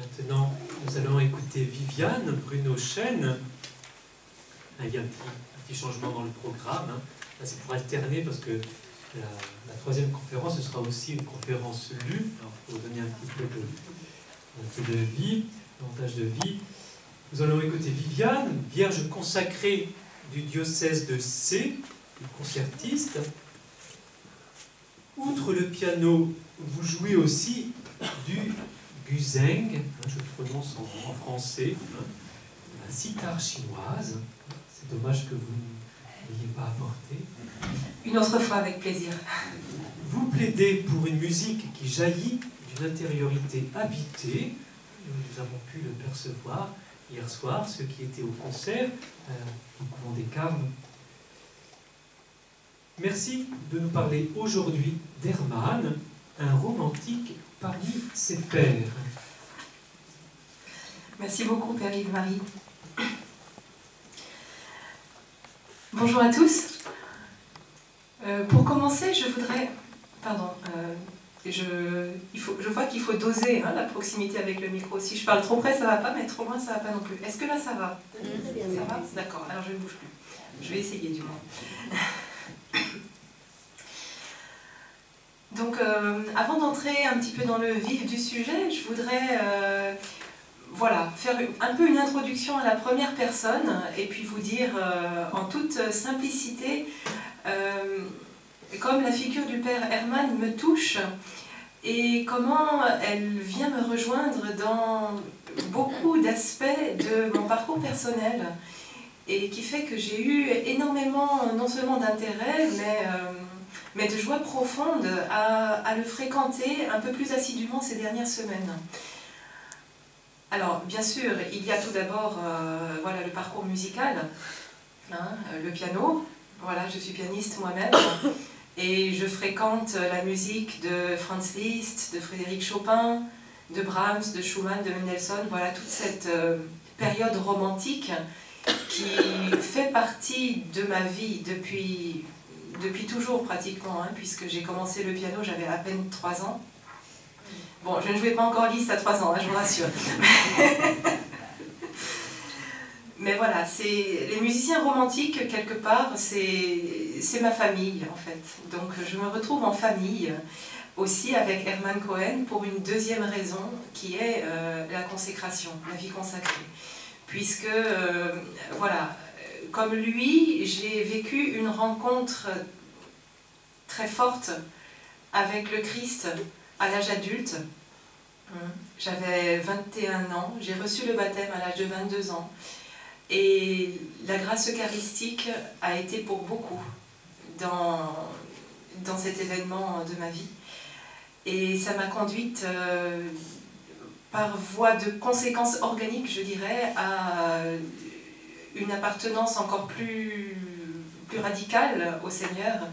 Maintenant, nous allons écouter Viviane Bruno-Chêne. Il y a un petit changement dans le programme. Là, c'est pour alterner parce que la troisième conférence, ce sera aussi une conférence lue. Alors, pour vous donner un peu de vie, davantage de vie. Nous allons écouter Viviane, vierge consacrée du diocèse de C, concertiste. Outre le piano, vous jouez aussi du guzheng, je prononce en français, la sitar chinoise. C'est dommage que vous n'ayez pas apporté. Une autre fois, avec plaisir. Vous plaidez pour une musique qui jaillit d'une intériorité habitée. Nous avons pu le percevoir hier soir, ceux qui étaient au concert, au couvent des Carmes. Merci de nous parler aujourd'hui d'Hermann, un romantique parmi ses pairs. Merci beaucoup, Père Yves-Marie. Bonjour à tous. Pour commencer, je voudrais... Pardon, je vois qu'il faut doser la proximité avec le micro. Si je parle trop près, ça ne va pas, mais trop loin, ça ne va pas non plus. Est-ce que là, ça va? Ça va? D'accord, alors je ne bouge plus. Je vais essayer du moins. Donc, avant d'entrer un petit peu dans le vif du sujet, je voudrais faire un peu une introduction à la première personne et puis vous dire en toute simplicité comme la figure du père Hermann me touche et comment elle vient me rejoindre dans beaucoup d'aspects de mon parcours personnel et qui fait que j'ai eu énormément, non seulement d'intérêt, mais de joie profonde à le fréquenter un peu plus assidûment ces dernières semaines. Alors, bien sûr, il y a tout d'abord le parcours musical, le piano. Voilà, je suis pianiste moi-même et je fréquente la musique de Franz Liszt, de Frédéric Chopin, de Brahms, de Schumann, de Mendelssohn. Voilà, toute cette période romantique qui fait partie de ma vie depuis toujours pratiquement, puisque j'ai commencé le piano, j'avais à peine 3 ans. Bon, je ne jouais pas encore Liszt à 3 ans, je vous rassure. Mais voilà, les musiciens romantiques, quelque part, c'est ma famille, en fait. Donc je me retrouve en famille, aussi avec Hermann Cohen, pour une deuxième raison, qui est la consécration, la vie consacrée. Puisque, comme lui, j'ai vécu une rencontre très forte avec le Christ à l'âge adulte. J'avais 21 ans, j'ai reçu le baptême à l'âge de 22 ans. Et la grâce eucharistique a été pour beaucoup dans cet événement de ma vie. Et ça m'a conduite par voie de conséquences organiques, je dirais, à une appartenance encore plus radicale au Seigneur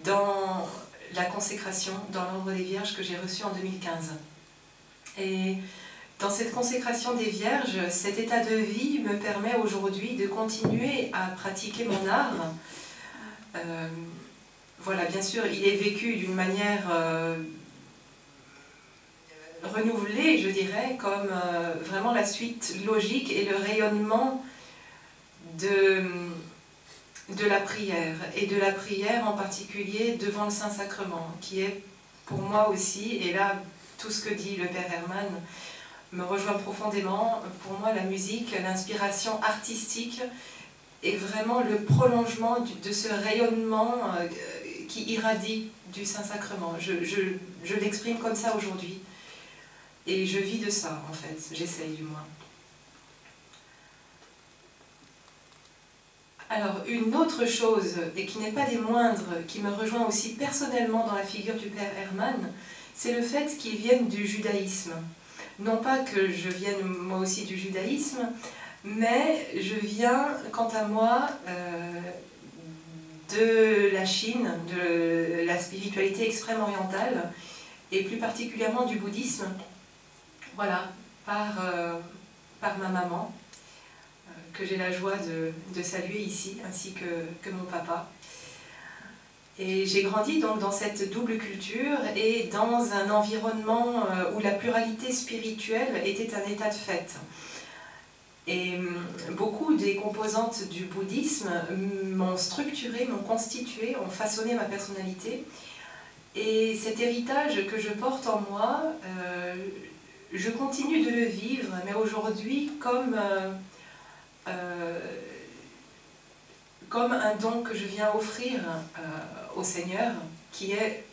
dans la consécration dans l'ordre des Vierges que j'ai reçue en 2015. Et dans cette consécration des Vierges, cet état de vie me permet aujourd'hui de continuer à pratiquer mon art. Bien sûr, il est vécu d'une manière renouvelée, je dirais, comme vraiment la suite logique et le rayonnement de la prière, et de la prière en particulier devant le Saint-Sacrement, qui est pour moi aussi, et là tout ce que dit le Père Hermann me rejoint profondément. Pour moi, la musique, l'inspiration artistique est vraiment le prolongement de ce rayonnement qui irradie du Saint-Sacrement. Je l'exprime comme ça aujourd'hui. Et je vis de ça, en fait. J'essaye, du moins. Alors, une autre chose, et qui n'est pas des moindres, qui me rejoint aussi personnellement dans la figure du Père Hermann, c'est le fait qu'il vienne du judaïsme. Non pas que je vienne moi aussi du judaïsme, mais je viens, quant à moi, de la Chine, de la spiritualité extrême orientale, et plus particulièrement du bouddhisme, voilà, par ma maman, que j'ai la joie de saluer ici, ainsi que mon papa. Et j'ai grandi donc dans cette double culture et dans un environnement où la pluralité spirituelle était un état de fait. Et beaucoup des composantes du bouddhisme m'ont structuré, m'ont constitué, ont façonné ma personnalité. Et cet héritage que je porte en moi, je continue de le vivre, mais aujourd'hui comme un don que je viens offrir au Seigneur, qui est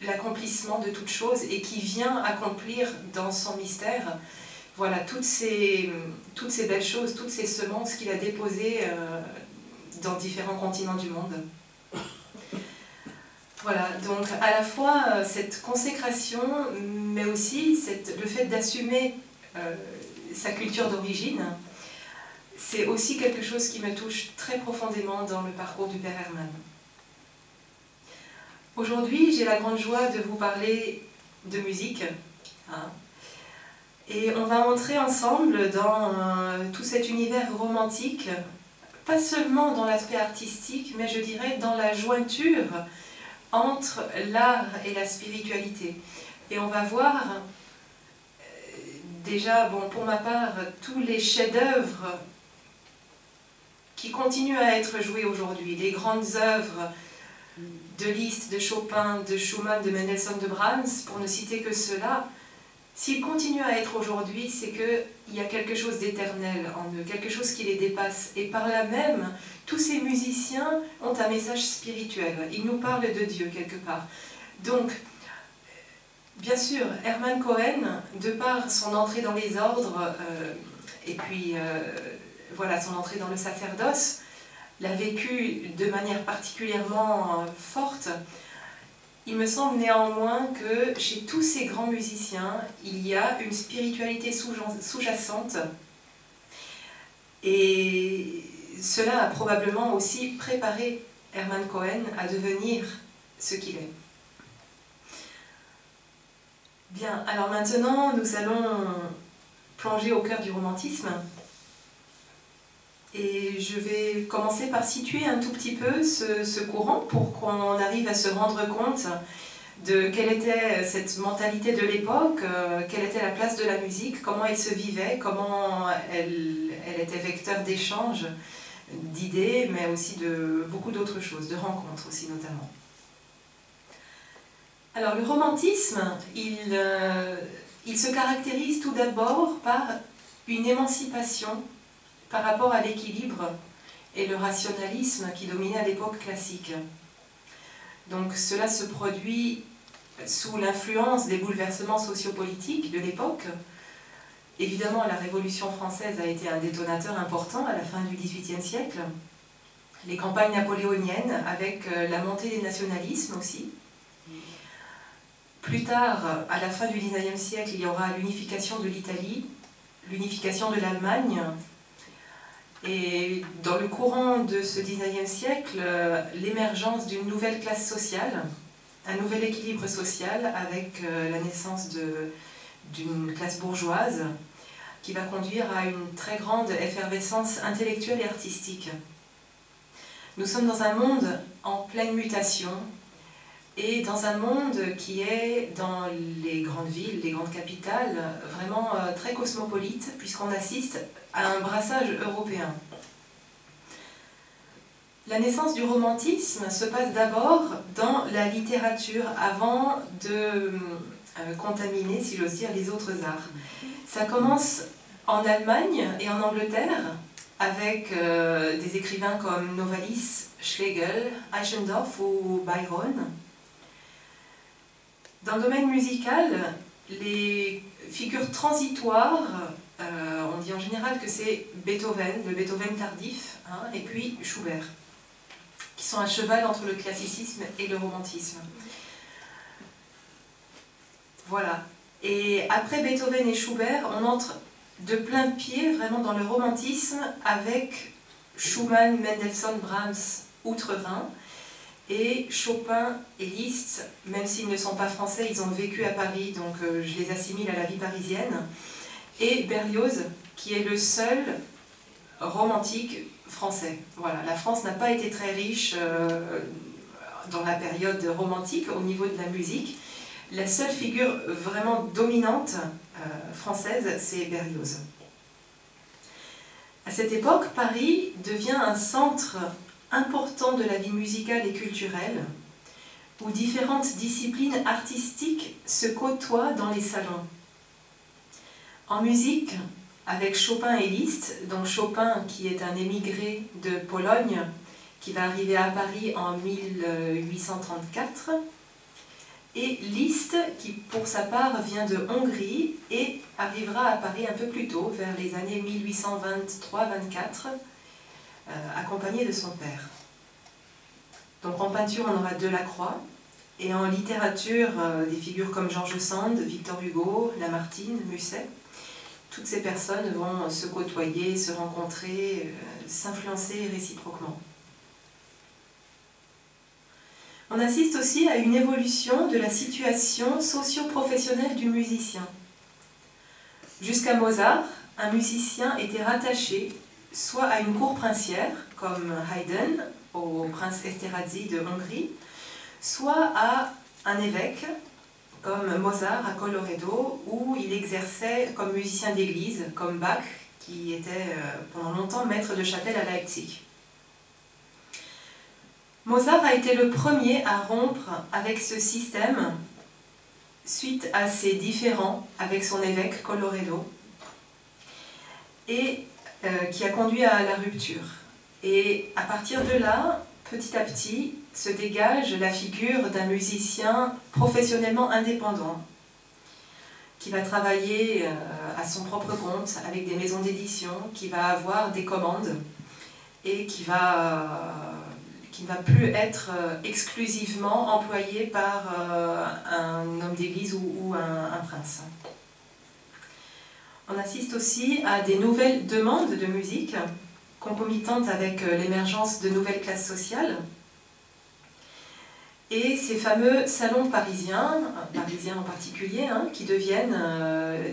l'accomplissement de toutes choses et qui vient accomplir dans son mystère, voilà, toutes ces belles choses, toutes ces semences qu'il a déposées dans différents continents du monde. Voilà, donc à la fois cette consécration, mais aussi le fait d'assumer sa culture d'origine, c'est aussi quelque chose qui me touche très profondément dans le parcours du Père Hermann. Aujourd'hui, j'ai la grande joie de vous parler de musique. Hein, et on va entrer ensemble dans tout cet univers romantique, pas seulement dans l'aspect artistique, mais je dirais dans la jointure entre l'art et la spiritualité. Et on va voir, déjà, bon, pour ma part, tous les chefs-d'œuvre qui continuent à être joués aujourd'hui, les grandes œuvres de Liszt, de Chopin, de Schumann, de Mendelssohn, de Brahms, pour ne citer que cela, s'ils continuent à être aujourd'hui, c'est qu'il y a quelque chose d'éternel en eux, quelque chose qui les dépasse. Et par là même, tous ces musiciens ont un message spirituel. Ils nous parlent de Dieu quelque part. Donc, bien sûr, Hermann Cohen, de par son entrée dans les ordres, et puis voilà, son entrée dans le sacerdoce, l'a vécu de manière particulièrement forte. Il me semble néanmoins que chez tous ces grands musiciens, il y a une spiritualité sous-jacente. Et cela a probablement aussi préparé Hermann Cohen à devenir ce qu'il est. Bien, alors maintenant, nous allons plonger au cœur du romantisme. Et je vais commencer par situer un tout petit peu ce courant pour qu'on arrive à se rendre compte de quelle était cette mentalité de l'époque, quelle était la place de la musique, comment elle se vivait, comment elle était vecteur d'échanges, d'idées, mais aussi de beaucoup d'autres choses, de rencontres aussi notamment. Alors le romantisme, il se caractérise tout d'abord par une émancipation par rapport à l'équilibre et le rationalisme qui dominaient à l'époque classique. Donc cela se produit sous l'influence des bouleversements sociopolitiques de l'époque. Évidemment, la Révolution française a été un détonateur important à la fin du XVIIIe siècle. Les campagnes napoléoniennes, avec la montée des nationalismes aussi. Plus tard, à la fin du XIXe siècle, il y aura l'unification de l'Italie, l'unification de l'Allemagne. Et dans le courant de ce XIXe siècle, l'émergence d'une nouvelle classe sociale, un nouvel équilibre social avec la naissance d'une classe bourgeoise qui va conduire à une très grande effervescence intellectuelle et artistique. Nous sommes dans un monde en pleine mutation et dans un monde qui est, dans les grandes villes, les grandes capitales, vraiment très cosmopolite puisqu'on assiste à un brassage européen. La naissance du romantisme se passe d'abord dans la littérature avant de contaminer, si j'ose dire, les autres arts. Ça commence en Allemagne et en Angleterre avec des écrivains comme Novalis, Schlegel, Eichendorff ou Byron. Dans le domaine musical, les figures transitoires, on dit en général que c'est Beethoven, le Beethoven tardif, hein, et puis Schubert, qui sont à cheval entre le classicisme et le romantisme. Voilà. Et après Beethoven et Schubert, on entre de plein pied vraiment dans le romantisme avec Schumann, Mendelssohn, Brahms, outre-Rhin, et Chopin et Liszt, même s'ils ne sont pas français, ils ont vécu à Paris, donc je les assimile à la vie parisienne, et Berlioz, qui est le seul romantique français. Voilà, la France n'a pas été très riche dans la période romantique au niveau de la musique. La seule figure vraiment dominante française, c'est Berlioz. À cette époque, Paris devient un centre important de la vie musicale et culturelle, où différentes disciplines artistiques se côtoient dans les salons. En musique, avec Chopin et Liszt, donc Chopin qui est un émigré de Pologne, qui va arriver à Paris en 1834, et Liszt qui pour sa part vient de Hongrie et arrivera à Paris un peu plus tôt, vers les années 1823-24, accompagné de son père. Donc en peinture on aura Delacroix, et en littérature des figures comme George Sand, Victor Hugo, Lamartine, Musset. Toutes ces personnes vont se côtoyer, se rencontrer, s'influencer réciproquement. On assiste aussi à une évolution de la situation socio-professionnelle du musicien. Jusqu'à Mozart, un musicien était rattaché soit à une cour princière, comme Haydn au prince Esterházy de Hongrie, soit à un évêque, comme Mozart à Colloredo, où il exerçait comme musicien d'église, comme Bach, qui était pendant longtemps maître de chapelle à Leipzig. Mozart a été le premier à rompre avec ce système suite à ses différends avec son évêque Colloredo, et qui a conduit à la rupture. Et à partir de là, petit à petit, se dégage la figure d'un musicien professionnellement indépendant, qui va travailler à son propre compte avec des maisons d'édition, qui va avoir des commandes et qui ne va plus être exclusivement employé par un homme d'église ou un prince. On assiste aussi à des nouvelles demandes de musique, concomitantes avec l'émergence de nouvelles classes sociales. Et ces fameux salons parisiens en particulier, qui deviennent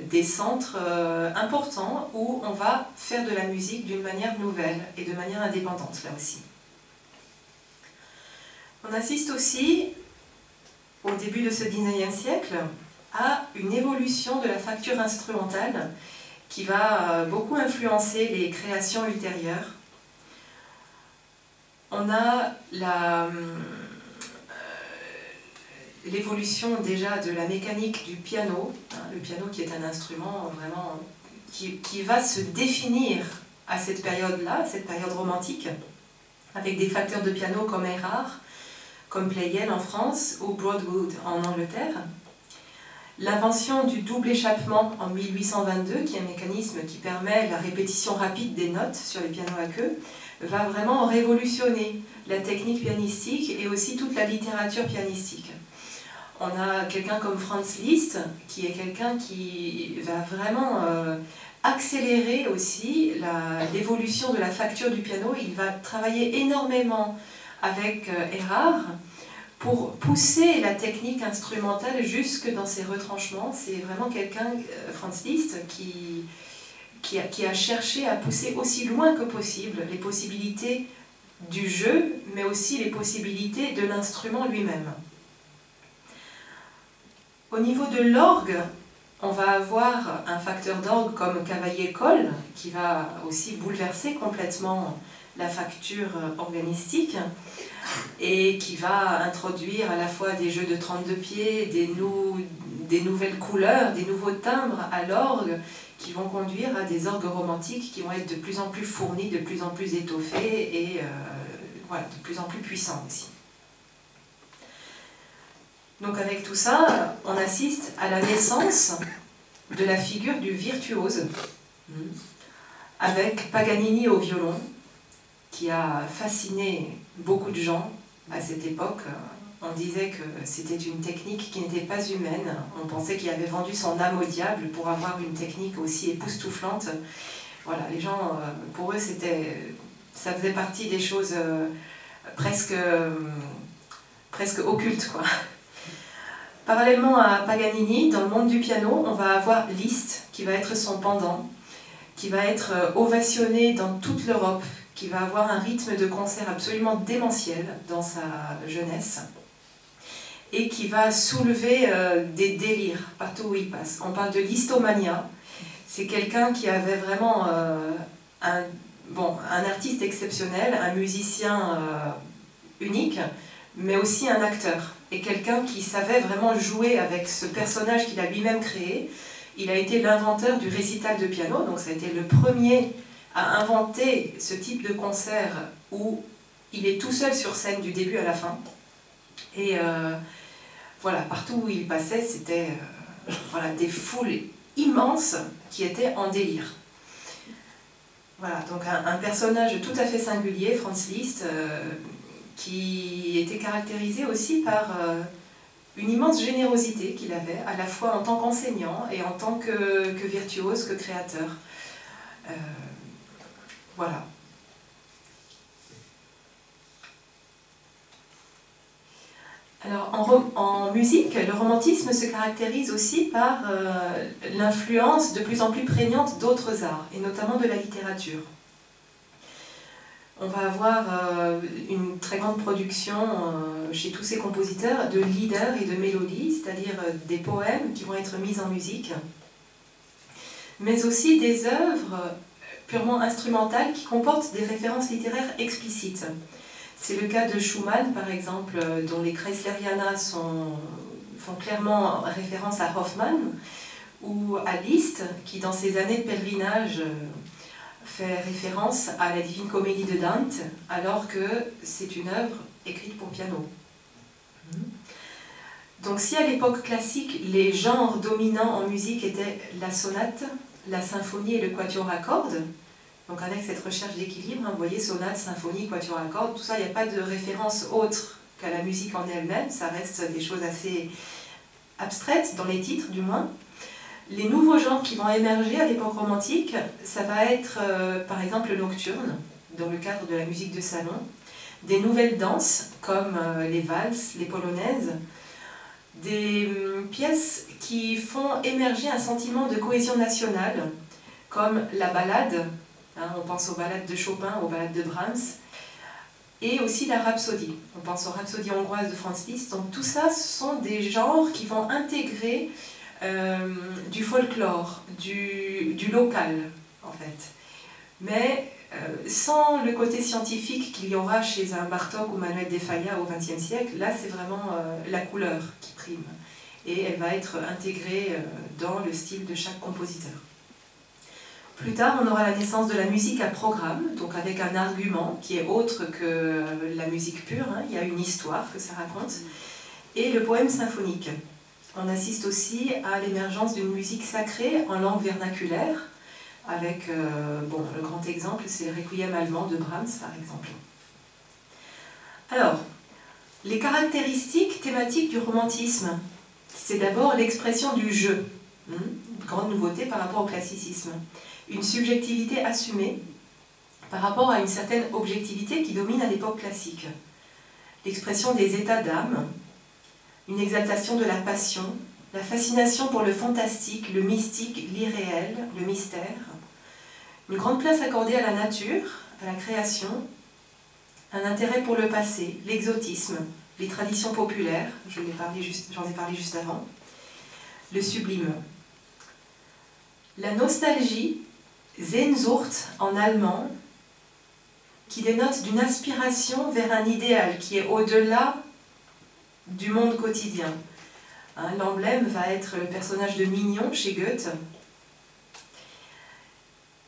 des centres importants où on va faire de la musique d'une manière nouvelle et de manière indépendante, là aussi. On assiste aussi, au début de ce XIXe siècle, à une évolution de la facture instrumentale qui va beaucoup influencer les créations ultérieures. On a l'évolution déjà de la mécanique du piano, le piano qui est un instrument vraiment qui va se définir à cette période-là, cette période romantique, avec des facteurs de piano comme Erard, comme Pleyel en France ou Broadwood en Angleterre. L'invention du double échappement en 1822, qui est un mécanisme qui permet la répétition rapide des notes sur les pianos à queue, va vraiment révolutionner la technique pianistique et aussi toute la littérature pianistique. On a quelqu'un comme Franz Liszt, qui est quelqu'un qui va vraiment accélérer aussi l'évolution de la facture du piano. Il va travailler énormément avec Erard pour pousser la technique instrumentale jusque dans ses retranchements. C'est vraiment quelqu'un, Franz Liszt, qui a cherché à pousser aussi loin que possible les possibilités du jeu, mais aussi les possibilités de l'instrument lui-même. Au niveau de l'orgue, on va avoir un facteur d'orgue comme Cavaillé-Coll, qui va aussi bouleverser complètement la facture organistique et qui va introduire à la fois des jeux de 32 pieds, des nouvelles couleurs, des nouveaux timbres à l'orgue qui vont conduire à des orgues romantiques qui vont être de plus en plus fournis, de plus en plus étoffés et voilà, de plus en plus puissants aussi. Donc avec tout ça, on assiste à la naissance de la figure du virtuose, avec Paganini au violon, qui a fasciné beaucoup de gens à cette époque. On disait que c'était une technique qui n'était pas humaine. On pensait qu'il avait vendu son âme au diable pour avoir une technique aussi époustouflante. Voilà, les gens, pour eux, ça faisait partie des choses presque occultes, quoi. Parallèlement à Paganini, dans le monde du piano, on va avoir Liszt, qui va être son pendant, qui va être ovationné dans toute l'Europe, qui va avoir un rythme de concert absolument démentiel dans sa jeunesse et qui va soulever des délires partout où il passe. On parle de listomania. C'est quelqu'un qui avait vraiment un artiste exceptionnel, un musicien unique, mais aussi un acteur. Et quelqu'un qui savait vraiment jouer avec ce personnage qu'il a lui-même créé. Il a été l'inventeur du récital de piano, donc ça a été le premier à inventer ce type de concert où il est tout seul sur scène du début à la fin. Et voilà, partout où il passait, c'était voilà, des foules immenses qui étaient en délire. Voilà, donc un personnage tout à fait singulier, Franz Liszt, qui était caractérisé aussi par une immense générosité qu'il avait, à la fois en tant qu'enseignant et en tant que virtuose, que créateur. Voilà. Alors, en musique, le romantisme se caractérise aussi par l'influence de plus en plus prégnante d'autres arts, et notamment de la littérature. On va avoir une très grande production chez tous ces compositeurs de lieder et de mélodies, c'est-à-dire des poèmes qui vont être mis en musique, mais aussi des œuvres purement instrumentales qui comportent des références littéraires explicites. C'est le cas de Schumann, par exemple, dont les Kreisleriana font clairement référence à Hoffmann, ou à Liszt, qui dans ses années de pèlerinage fait référence à la Divine Comédie de Dante, alors que c'est une œuvre écrite pour piano. Donc si à l'époque classique, les genres dominants en musique étaient la sonate, la symphonie et le quatuor à cordes, donc avec cette recherche d'équilibre, vous voyez, sonate, symphonie, quatuor à cordes, tout ça, il n'y a pas de référence autre qu'à la musique en elle-même, ça reste des choses assez abstraites, dans les titres du moins. Les nouveaux genres qui vont émerger à l'époque romantique, ça va être par exemple le nocturne, dans le cadre de la musique de salon, des nouvelles danses comme les valses, les polonaises, des pièces qui font émerger un sentiment de cohésion nationale, comme la ballade, on pense aux ballades de Chopin, aux ballades de Brahms, et aussi la rhapsodie. On pense aux rhapsodies hongroises de Franz Liszt. Donc tout ça, ce sont des genres qui vont intégrer du folklore, du local, en fait. Mais sans le côté scientifique qu'il y aura chez un Bartók ou Manuel de Falla au XXe siècle, là c'est vraiment la couleur qui prime. Et elle va être intégrée dans le style de chaque compositeur. Plus tard, on aura la naissance de la musique à programme, donc avec un argument qui est autre que la musique pure, hein, il y a une histoire que ça raconte, et le poème symphonique. On assiste aussi à l'émergence d'une musique sacrée en langue vernaculaire, avec, le grand exemple, c'est le Requiem allemand de Brahms, par exemple. Alors, les caractéristiques thématiques du romantisme, c'est d'abord l'expression du jeu, grande nouveauté par rapport au classicisme. Une subjectivité assumée par rapport à une certaine objectivité qui domine à l'époque classique. L'expression des états d'âme, une exaltation de la passion, la fascination pour le fantastique, le mystique, l'irréel, le mystère, une grande place accordée à la nature, à la création, un intérêt pour le passé, l'exotisme, les traditions populaires, j'en ai parlé juste avant, le sublime. La nostalgie, Sehnsucht en allemand, qui dénote d'une aspiration vers un idéal qui est au-delà du monde quotidien. Hein, l'emblème va être le personnage de Mignon chez Goethe.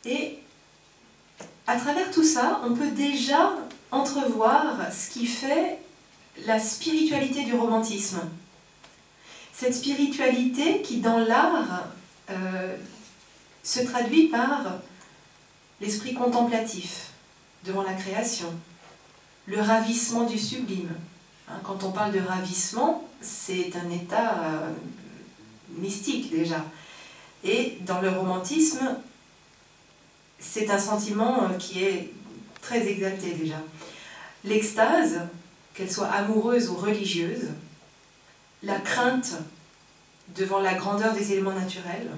Et à travers tout ça, on peut déjà entrevoir ce qui fait la spiritualité du romantisme. Cette spiritualité qui, dans l'art, se traduit par l'esprit contemplatif devant la création, le ravissement du sublime. Quand on parle de ravissement, c'est un état mystique déjà. Et dans le romantisme, c'est un sentiment qui est très exalté déjà. L'extase, qu'elle soit amoureuse ou religieuse, la crainte devant la grandeur des éléments naturels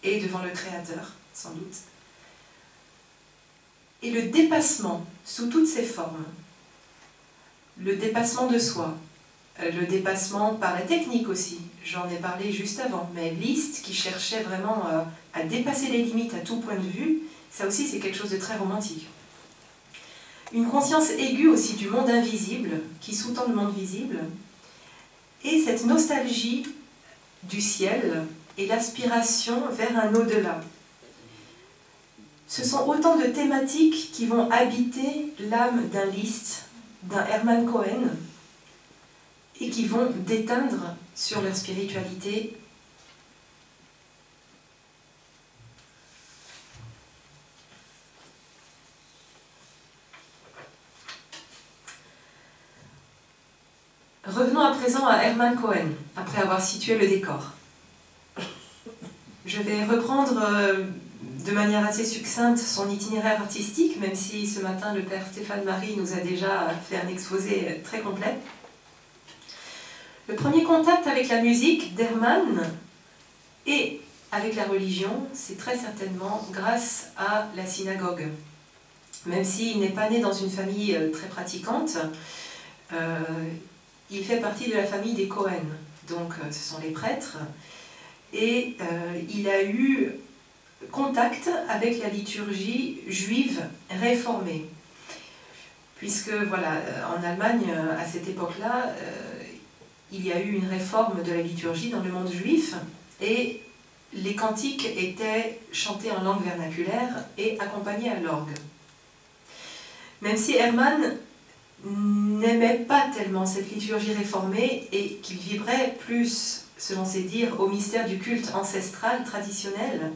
et devant le Créateur, sans doute. et le dépassement sous toutes ses formes. Le dépassement de soi, le dépassement par la technique aussi, j'en ai parlé juste avant, mais Liszt qui cherchait vraiment à dépasser les limites à tout point de vue, ça aussi c'est quelque chose de très romantique. Une conscience aiguë aussi du monde invisible, qui sous-tend le monde visible, et cette nostalgie du ciel et l'aspiration vers un au-delà. Ce sont autant de thématiques qui vont habiter l'âme d'un Liszt, d'un Hermann Cohen, et qui vont déteindre sur leur spiritualité. Revenons à présent à Hermann Cohen, après avoir situé le décor. Je vais reprendre de manière assez succincte son itinéraire artistique, même si ce matin le père Stéphane Marie nous a déjà fait un exposé très complet. Le premier contact avec la musique d'Hermann et avec la religion, c'est très certainement grâce à la synagogue. Même s'il n'est pas né dans une famille très pratiquante, il fait partie de la famille des Cohen, donc ce sont les prêtres, et il a eu contact avec la liturgie juive réformée. Puisque, voilà, en Allemagne, à cette époque-là, il y a eu une réforme de la liturgie dans le monde juif, et les cantiques étaient chantés en langue vernaculaire et accompagnés à l'orgue. Même si Hermann n'aimait pas tellement cette liturgie réformée et qu'il vibrait plus, selon ses dires, au mystère du culte ancestral, traditionnel,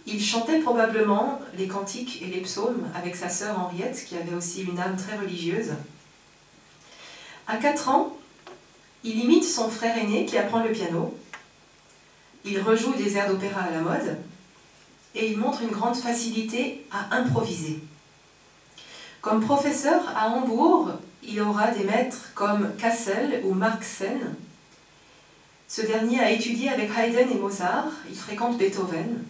il chantait probablement les cantiques et les psaumes avec sa sœur Henriette, qui avait aussi une âme très religieuse. À 4 ans, il imite son frère aîné qui apprend le piano, il rejoue des airs d'opéra à la mode, et il montre une grande facilité à improviser. Comme professeur à Hambourg, il aura des maîtres comme Cassel ou Marxen. Ce dernier a étudié avec Haydn et Mozart, il fréquente Beethoven,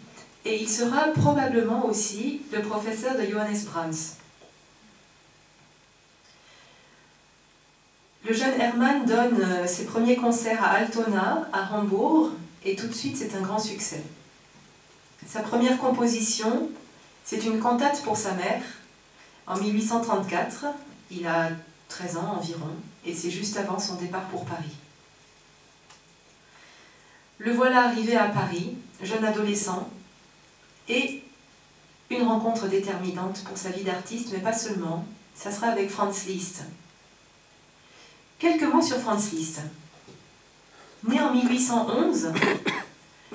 et il sera probablement aussi le professeur de Johannes Brahms. Le jeune Hermann donne ses premiers concerts à Altona, à Hambourg, et tout de suite c'est un grand succès. Sa première composition, c'est une cantate pour sa mère, en 1834, il a 13 ans environ, et c'est juste avant son départ pour Paris. Le voilà arrivé à Paris, jeune adolescent, et une rencontre déterminante pour sa vie d'artiste, mais pas seulement, ça sera avec Franz Liszt. Quelques mots sur Franz Liszt. Né en 1811,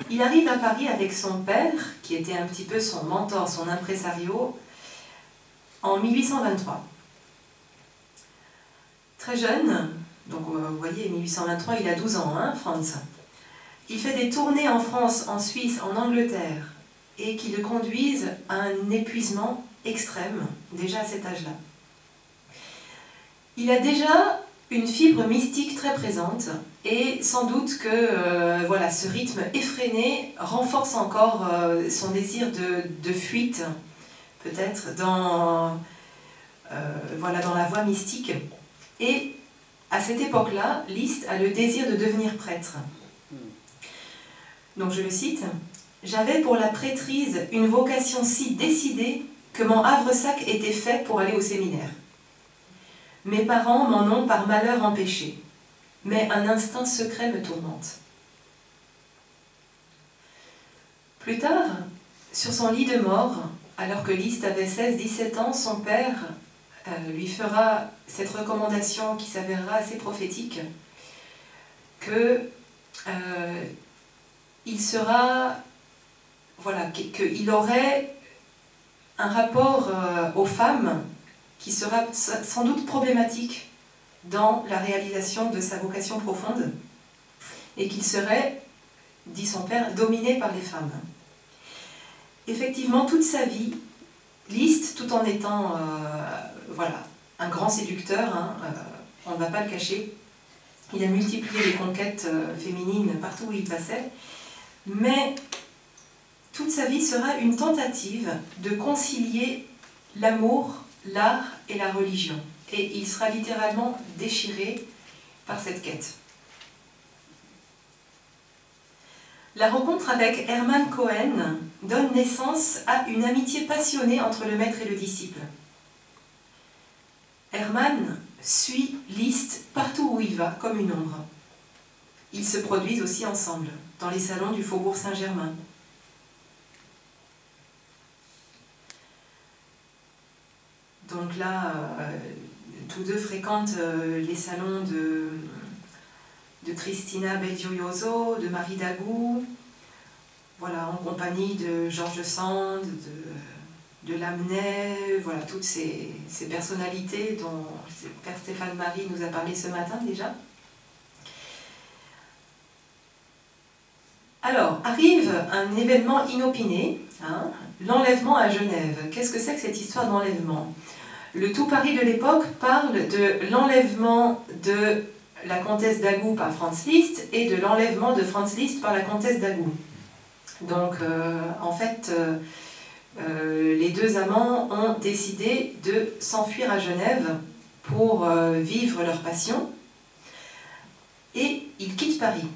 il arrive à Paris avec son père, qui était un petit peu son mentor, son impresario, en 1823. Très jeune, donc vous voyez, 1823, il a 12 ans, hein, Franz. Il fait des tournées en France, en Suisse, en Angleterre, et qui le conduisent à un épuisement extrême, déjà à cet âge-là. Il a déjà une fibre mystique très présente, et sans doute que voilà, ce rythme effréné renforce encore son désir de fuite, peut-être dans, voilà, dans la voie mystique. Et à cette époque-là, Liszt a le désir de devenir prêtre. Donc je le cite, « J'avais pour la prêtrise une vocation si décidée que mon havresac était fait pour aller au séminaire. Mes parents m'en ont par malheur empêché, mais un instinct secret me tourmente. » Plus tard, sur son lit de mort, alors que Liszt avait 16-17 ans, son père lui fera cette recommandation qui s'avérera assez prophétique, qu'il sera, voilà, qu'il aurait un rapport aux femmes qui sera sans doute problématique dans la réalisation de sa vocation profonde, et qu'il serait, dit son père, dominé par les femmes. Effectivement, toute sa vie, Liszt, tout en étant voilà, un grand séducteur, hein, on ne va pas le cacher, il a multiplié les conquêtes féminines partout où il passait, mais toute sa vie sera une tentative de concilier l'amour, l'art et la religion. Et il sera littéralement déchiré par cette quête. La rencontre avec Hermann Cohen donne naissance à une amitié passionnée entre le maître et le disciple. Hermann suit Liszt partout où il va, comme une ombre. Ils se produisent aussi ensemble, dans les salons du Faubourg Saint-Germain. Donc là, tous deux fréquentent les salons de Cristina Bel-Gioioso, de Marie Dagou, voilà, en compagnie de Georges Sand, de Lamennais, voilà, toutes ces personnalités dont Père Stéphane Marie nous a parlé ce matin déjà. Alors, arrive un événement inopiné, hein, l'enlèvement à Genève. Qu'est-ce que c'est que cette histoire d'enlèvement? Le tout Paris de l'époque parle de l'enlèvement de la comtesse d'Agoult par Franz Liszt et de l'enlèvement de Franz Liszt par la comtesse d'Agoult. Donc, en fait, les deux amants ont décidé de s'enfuir à Genève pour vivre leur passion et ils quittent Paris.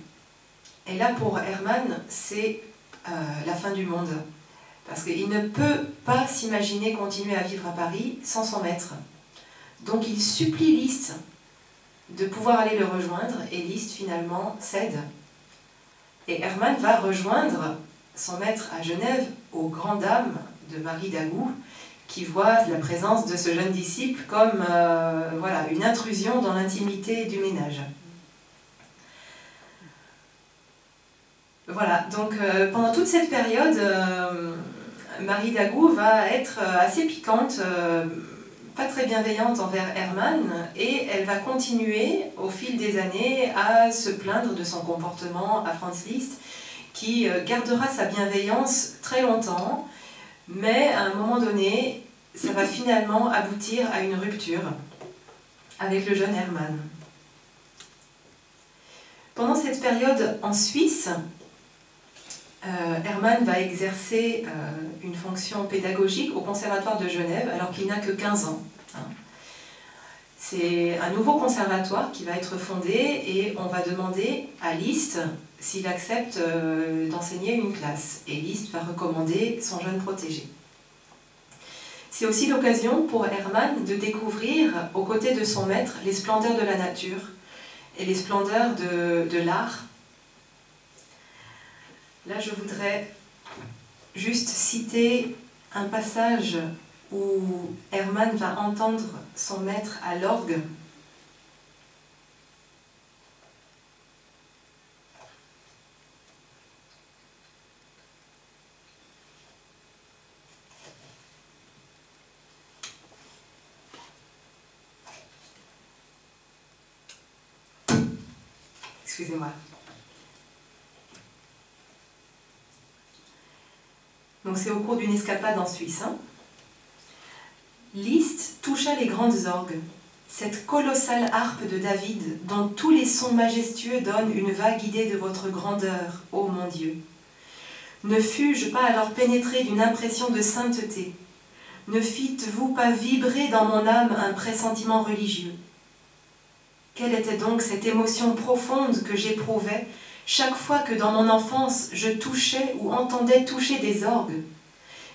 Et là, pour Hermann, c'est la fin du monde. Parce qu'il ne peut pas s'imaginer continuer à vivre à Paris sans son maître. Donc il supplie Liszt de pouvoir aller le rejoindre, et Liszt finalement cède. Et Hermann va rejoindre son maître à Genève aux grandes dames de Marie Dagou, qui voit la présence de ce jeune disciple comme voilà, une intrusion dans l'intimité du ménage. Voilà, donc pendant toute cette période, Marie Dagou va être assez piquante, pas très bienveillante envers Hermann, et elle va continuer au fil des années à se plaindre de son comportement à Franz Liszt, qui gardera sa bienveillance très longtemps, mais à un moment donné, ça va finalement aboutir à une rupture avec le jeune Hermann. Pendant cette période en Suisse, Hermann va exercer une fonction pédagogique au Conservatoire de Genève alors qu'il n'a que 15 ans. C'est un nouveau conservatoire qui va être fondé et on va demander à Liszt s'il accepte d'enseigner une classe. Et Liszt va recommander son jeune protégé. C'est aussi l'occasion pour Hermann de découvrir, aux côtés de son maître, les splendeurs de la nature et les splendeurs de l'art. Là, je voudrais juste citer un passage où Hermann va entendre son maître à l'orgue. Excusez-moi. Donc c'est au cours d'une escapade en Suisse. Liszt toucha les grandes orgues, cette colossale harpe de David dont tous les sons majestueux donnent une vague idée de votre grandeur, ô mon Dieu. Ne fus-je pas alors pénétré d'une impression de sainteté? Ne fîtes-vous pas vibrer dans mon âme un pressentiment religieux? Quelle était donc cette émotion profonde que j'éprouvais chaque fois que dans mon enfance je touchais ou entendais toucher des orgues?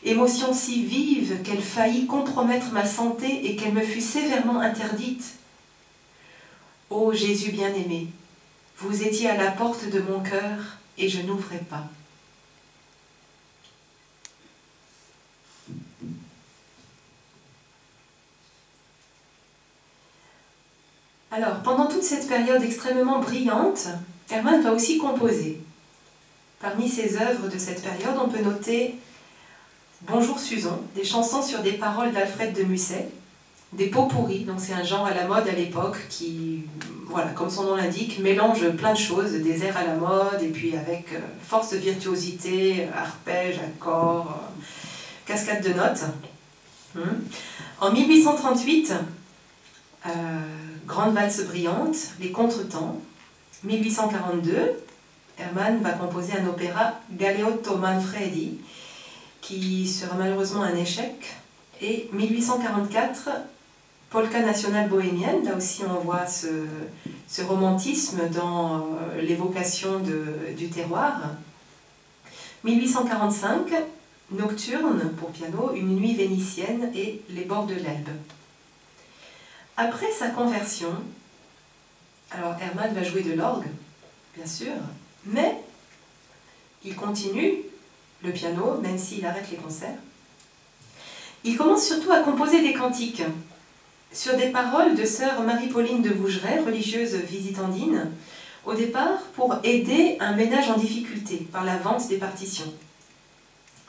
Émotion si vive qu'elle faillit compromettre ma santé et qu'elle me fut sévèrement interdite. Ô Jésus bien-aimé, vous étiez à la porte de mon cœur et je n'ouvrais pas. Alors, pendant toute cette période extrêmement brillante, Hermann va aussi composer. Parmi ses œuvres de cette période, on peut noter Bonjour Suzon, des chansons sur des paroles d'Alfred de Musset, des pot-pourris, donc c'est un genre à la mode à l'époque qui, voilà, comme son nom l'indique, mélange plein de choses, des airs à la mode, et puis avec force de virtuosité, arpège, accords, cascade de notes. En 1838, Grande valse brillante, Les contretemps. 1842, Hermann va composer un opéra Galeotto Manfredi, qui sera malheureusement un échec, Et 1844, Polka nationale bohémienne, là aussi on voit ce romantisme dans l'évocation du terroir. 1845, Nocturne pour piano, Une nuit vénitienne et Les bords de l'Elbe. Après sa conversion, alors Hermann va jouer de l'orgue, bien sûr, mais il continue le piano, même s'il arrête les concerts. Il commence surtout à composer des cantiques sur des paroles de sœur Marie-Pauline de Vougeret, religieuse visitandine, au départ pour aider un ménage en difficulté par la vente des partitions.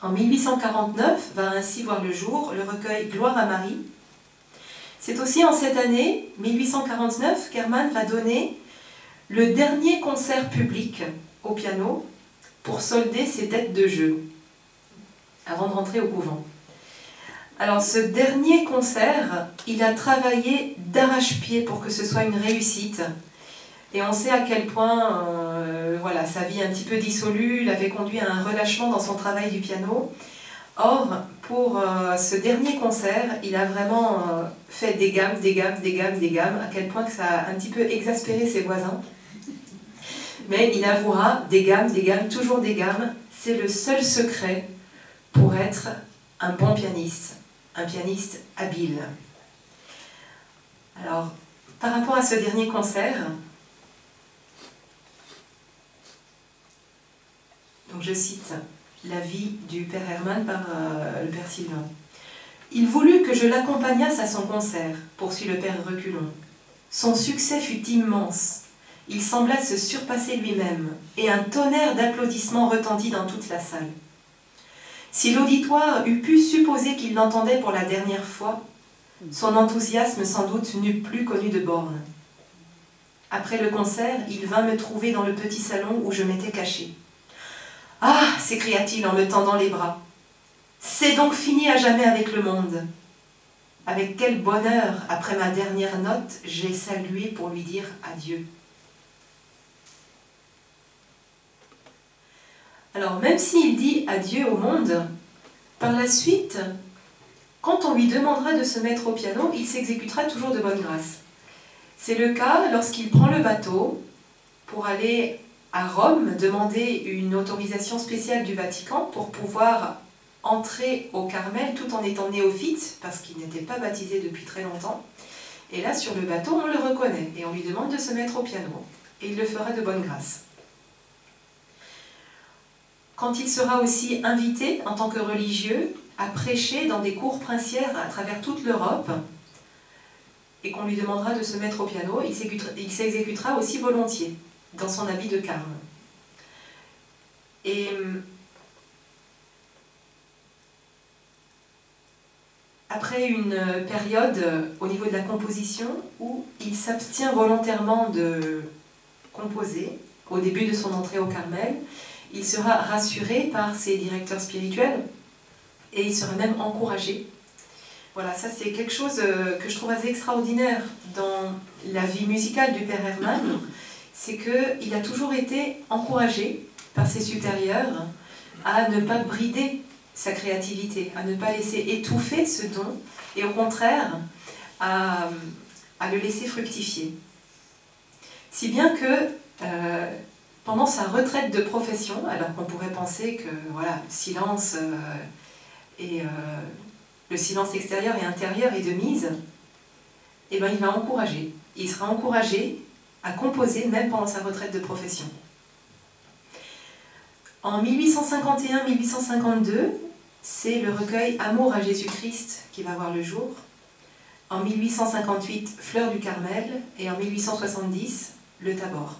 En 1849 va ainsi voir le jour le recueil Gloire à Marie. C'est aussi en cette année, 1849, qu'Hermann va donner le dernier concert public au piano pour solder ses dettes de jeu, avant de rentrer au couvent. Alors ce dernier concert, il a travaillé d'arrache-pied pour que ce soit une réussite. Et on sait à quel point voilà, sa vie un petit peu dissolue l'avait conduit à un relâchement dans son travail du piano. Or, pour ce dernier concert, il a vraiment fait des gammes, à quel point que ça a un petit peu exaspéré ses voisins. Mais il avouera des gammes, toujours des gammes. C'est le seul secret pour être un bon pianiste, un pianiste habile. Alors, par rapport à ce dernier concert, donc je cite la vie du père Hermann par le père Sylvain. « Il voulut que je l'accompagnasse à son concert, poursuit le père Reculon. Son succès fut immense. Il sembla se surpasser lui-même, et un tonnerre d'applaudissements retentit dans toute la salle. Si l'auditoire eût pu supposer qu'il l'entendait pour la dernière fois, son enthousiasme sans doute n'eût plus connu de borne. Après le concert, il vint me trouver dans le petit salon où je m'étais caché. « Ah !» s'écria-t-il en me tendant les bras. « C'est donc fini à jamais avec le monde. Avec quel bonheur, après ma dernière note, j'ai salué pour lui dire adieu. » Alors, même s'il dit adieu au monde, par la suite, quand on lui demandera de se mettre au piano, il s'exécutera toujours de bonne grâce. C'est le cas lorsqu'il prend le bateau pour aller à Rome, demander une autorisation spéciale du Vatican pour pouvoir entrer au Carmel tout en étant néophyte, parce qu'il n'était pas baptisé depuis très longtemps. Et là, sur le bateau, on le reconnaît et on lui demande de se mettre au piano. Et il le fera de bonne grâce. Quand il sera aussi invité, en tant que religieux, à prêcher dans des cours princières à travers toute l'Europe, et qu'on lui demandera de se mettre au piano, il s'exécutera aussi volontiers, dans son habit de carme. Et après une période au niveau de la composition où il s'abstient volontairement de composer, au début de son entrée au Carmel, il sera rassuré par ses directeurs spirituels et il sera même encouragé. Voilà, ça c'est quelque chose que je trouve assez extraordinaire dans la vie musicale du père Hermann, c'est qu'il a toujours été encouragé par ses supérieurs à ne pas brider sa créativité, à ne pas laisser étouffer ce don, et au contraire, à le laisser fructifier. Si bien que, pendant sa retraite de profession, alors qu'on pourrait penser que voilà, le silence le silence extérieur et intérieur est de mise, eh ben, il va encourager. Il sera encouragé à composer même pendant sa retraite de profession. En 1851-1852, c'est le recueil Amour à Jésus-Christ qui va voir le jour. En 1858, Fleurs du Carmel, et en 1870, Le Tabor.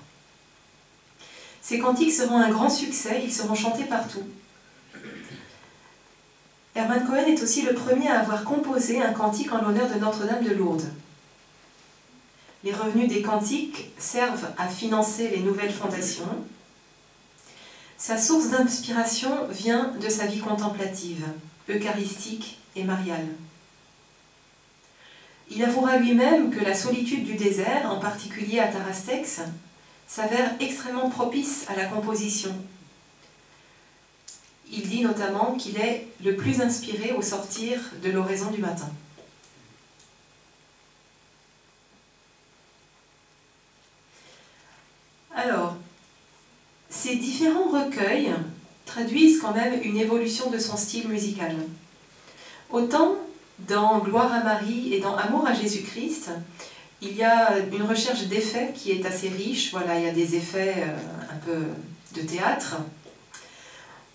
Ces cantiques seront un grand succès, ils seront chantés partout. Hermann Cohen est aussi le premier à avoir composé un cantique en l'honneur de Notre-Dame de Lourdes. Les revenus des cantiques servent à financer les nouvelles fondations. Sa source d'inspiration vient de sa vie contemplative, eucharistique et mariale. Il avouera lui-même que la solitude du désert, en particulier à Tarastex, s'avère extrêmement propice à la composition. il dit notamment qu'il est le plus inspiré au sortir de l'oraison du matin. Alors, ces différents recueils traduisent quand même une évolution de son style musical. Autant dans Gloire à Marie et dans Amour à Jésus-Christ, il y a une recherche d'effets qui est assez riche. Voilà, il y a des effets un peu de théâtre.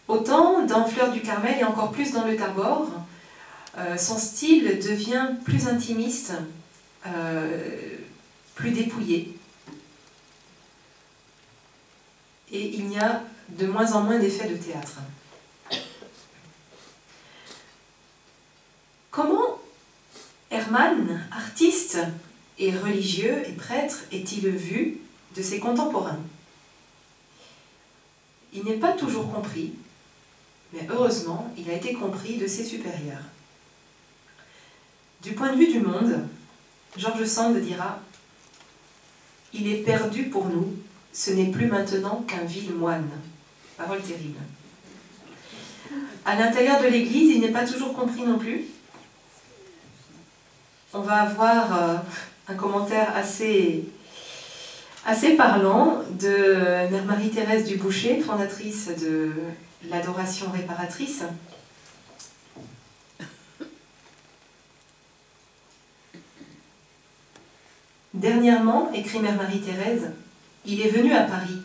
Autant dans Fleurs du Carmel et encore plus dans Le Tabor, son style devient plus intimiste, plus dépouillé. Et il y a de moins en moins d'effets de théâtre. Comment Hermann, artiste et religieux et prêtre, est-il vu de ses contemporains? Il n'est pas toujours compris, mais heureusement, il a été compris de ses supérieurs. Du point de vue du monde, George Sand dira « Il est perdu pour nous, ce n'est plus maintenant qu'un vil moine. » Parole terrible. À l'intérieur de l'Église, il n'est pas toujours compris non plus. On va avoir un commentaire assez parlant de Mère Marie-Thérèse du Boucher, fondatrice de l'adoration réparatrice. Dernièrement, écrit Mère Marie-Thérèse, il est venu à Paris,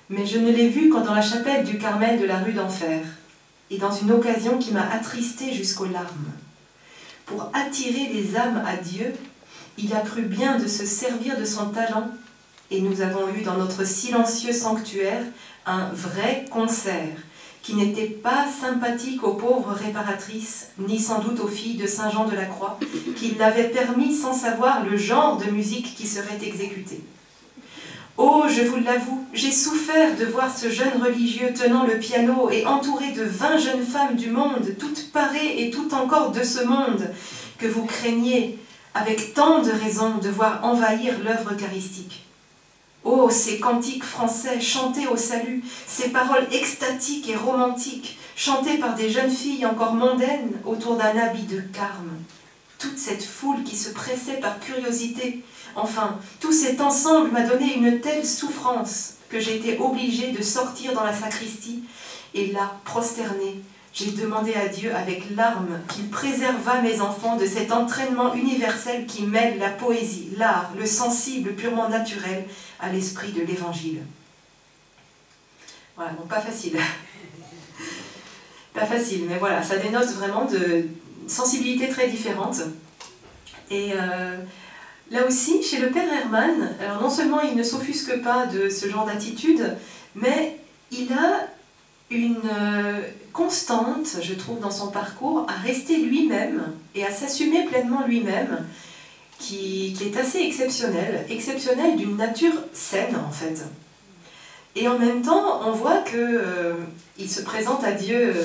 mais je ne l'ai vu qu'en dans la chapelle du Carmel de la rue d'Enfer, et dans une occasion qui m'a attristée jusqu'aux larmes. Pour attirer les âmes à Dieu, il a cru bien de se servir de son talent, et nous avons eu dans notre silencieux sanctuaire un vrai concert, qui n'était pas sympathique aux pauvres réparatrices, ni sans doute aux filles de Saint-Jean de la Croix, qui l'avaient permis sans savoir le genre de musique qui serait exécuté. Oh, je vous l'avoue, j'ai souffert de voir ce jeune religieux tenant le piano et entouré de 20 jeunes femmes du monde, toutes parées et toutes encore de ce monde, que vous craignez, avec tant de raisons, de voir envahir l'œuvre eucharistique. Oh, ces cantiques français chantés au salut, ces paroles extatiques et romantiques, chantées par des jeunes filles encore mondaines autour d'un habit de carme. Toute cette foule qui se pressait par curiosité, enfin, tout cet ensemble m'a donné une telle souffrance que j'ai été obligée de sortir dans la sacristie, et là, prosternée, j'ai demandé à Dieu avec larmes qu'il préservât mes enfants de cet entraînement universel qui mêle la poésie, l'art, le sensible purement naturel à l'esprit de l'Évangile. Voilà, donc pas facile. Pas facile, mais voilà, ça dénote vraiment de sensibilités très différentes. Et là aussi, chez le père Hermann, alors non seulement il ne s'offusque pas de ce genre d'attitude, mais il a une constante, je trouve, dans son parcours, à rester lui-même et à s'assumer pleinement lui-même, qui est assez exceptionnelle d'une nature saine en fait. Et en même temps, on voit qu'il se présente à Dieu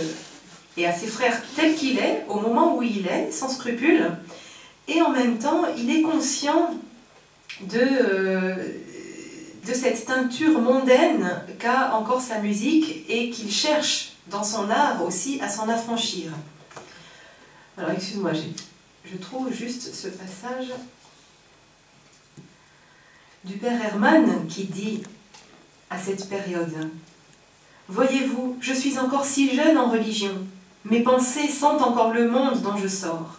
et à ses frères tel qu'il est, au moment où il est, sans scrupule, et en même temps, il est conscient de cette teinture mondaine qu'a encore sa musique et qu'il cherche dans son art aussi à s'en affranchir. Alors, excuse-moi, je trouve juste ce passage du père Hermann qui dit à cette période « Voyez-vous, je suis encore si jeune en religion, mes pensées sentent encore le monde dont je sors.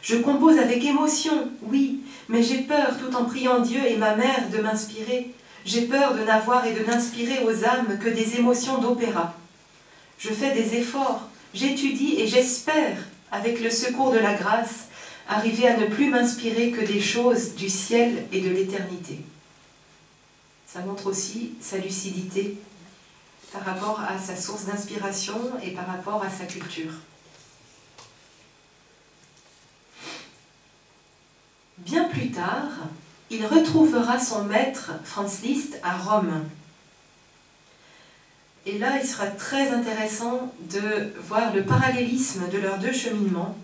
Je compose avec émotion, oui, mais j'ai peur tout en priant Dieu et ma mère de m'inspirer. J'ai peur de n'avoir et de n'inspirer aux âmes que des émotions d'opéra. Je fais des efforts, j'étudie et j'espère, avec le secours de la grâce, arriver à ne plus m'inspirer que des choses du ciel et de l'éternité. » Ça montre aussi sa lucidité par rapport à sa source d'inspiration et par rapport à sa culture. Bien plus tard, il retrouvera son maître Franz Liszt à Rome. Et là, il sera très intéressant de voir le parallélisme de leurs deux cheminements.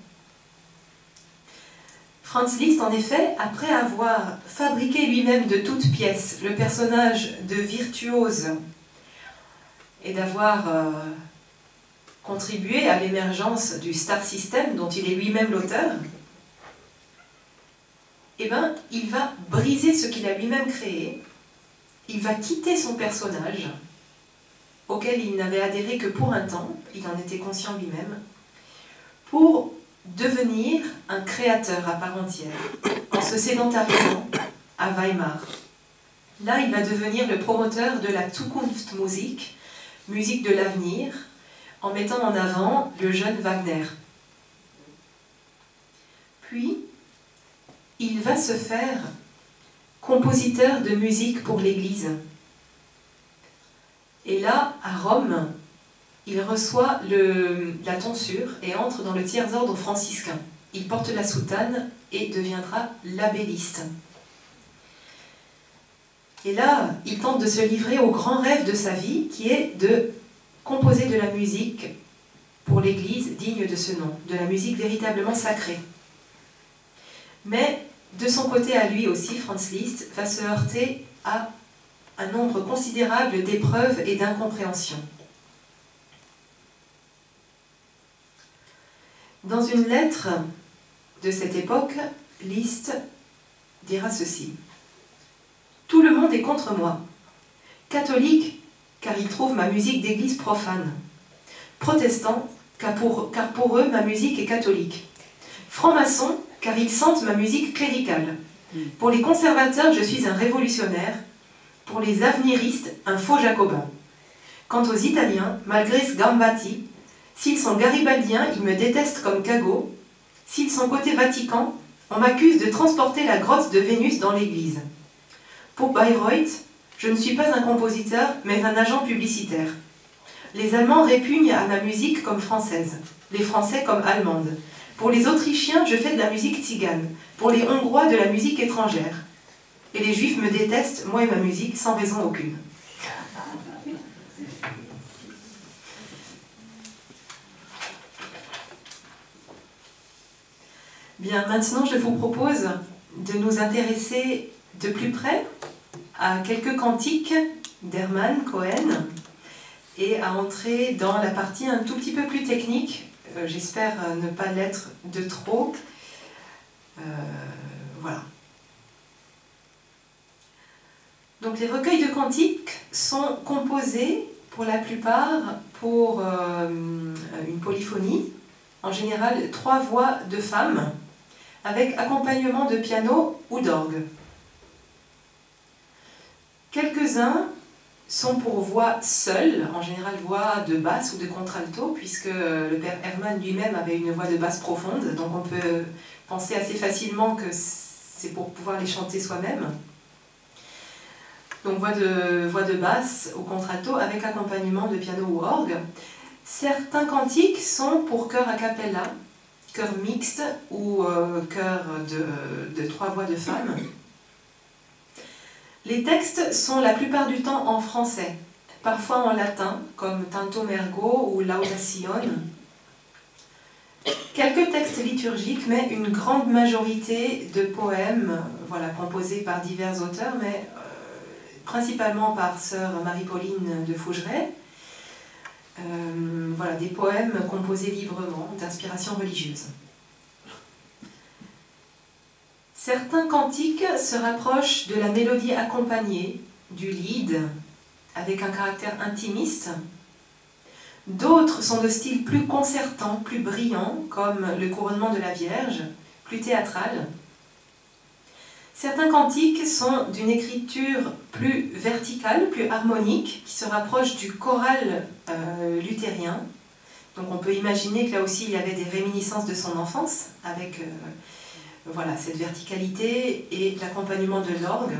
Franz Liszt, en effet, après avoir fabriqué lui-même de toutes pièces le personnage de virtuose et d'avoir contribuer à l'émergence du Star System, dont il est lui-même l'auteur, eh ben, il va briser ce qu'il a lui-même créé, il va quitter son personnage, auquel il n'avait adhéré que pour un temps, il en était conscient lui-même, pour devenir un créateur à part entière, en se sédentarisant à Weimar. Là, il va devenir le promoteur de la Zukunftsmusik, musique de l'avenir, en mettant en avant le jeune Wagner. Puis, il va se faire compositeur de musique pour l'Église. Et là, à Rome, il reçoit la tonsure et entre dans le tiers-ordre franciscain. Il porte la soutane et deviendra labelliste. Et là, il tente de se livrer au grand rêve de sa vie, qui est de composer de la musique pour l'Église digne de ce nom, de la musique véritablement sacrée. Mais de son côté à lui aussi, Franz Liszt va se heurter à un nombre considérable d'épreuves et d'incompréhensions. Dans une lettre de cette époque, Liszt dira ceci. « Tout le monde est contre moi. Catholique, car ils trouvent ma musique d'église profane. Protestant, car pour eux, ma musique est catholique. Franc-maçon, car ils sentent ma musique cléricale. Pour les conservateurs, je suis un révolutionnaire. Pour les aveniristes, un faux jacobin. Quant aux Italiens, malgré Sgambati, s'ils sont garibaldiens, ils me détestent comme Cagot. S'ils sont côté Vatican, on m'accuse de transporter la grotte de Vénus dans l'église. Pour Bayreuth, je ne suis pas un compositeur, mais un agent publicitaire. Les Allemands répugnent à ma musique comme française, les Français comme allemande. Pour les Autrichiens, je fais de la musique tzigane, pour les Hongrois, de la musique étrangère. Et les Juifs me détestent, moi et ma musique, sans raison aucune. » Bien, maintenant je vous propose de nous intéresser de plus près à quelques cantiques d'Hermann Cohen et à entrer dans la partie un tout petit peu plus technique. J'espère ne pas l'être de trop. Voilà. Donc les recueils de cantiques sont composés pour la plupart pour une polyphonie, en général 3 voix de femmes, avec accompagnement de piano ou d'orgue. Quelques-uns sont pour voix seule, en général voix de basse ou de contralto, puisque le père Hermann lui-même avait une voix de basse profonde, donc on peut penser assez facilement que c'est pour pouvoir les chanter soi-même. Donc voix de basse ou contralto avec accompagnement de piano ou orgue. Certains cantiques sont pour chœur a cappella, chœur mixte ou chœur de 3 voix de femmes. Les textes sont la plupart du temps en français, parfois en latin, comme Tantum ergo ou Laudation. Quelques textes liturgiques, mais une grande majorité de poèmes, voilà, composés par divers auteurs, mais principalement par sœur Marie-Pauline de Fougeray. Voilà, des poèmes composés librement, d'inspiration religieuse. Certains cantiques se rapprochent de la mélodie accompagnée, du lied, avec un caractère intimiste. D'autres sont de style plus concertant, plus brillant, comme le couronnement de la Vierge, plus théâtral. Certains cantiques sont d'une écriture plus verticale, plus harmonique, qui se rapproche du choral luthérien. Donc on peut imaginer que là aussi il y avait des réminiscences de son enfance, avec voilà, cette verticalité et l'accompagnement de l'orgue.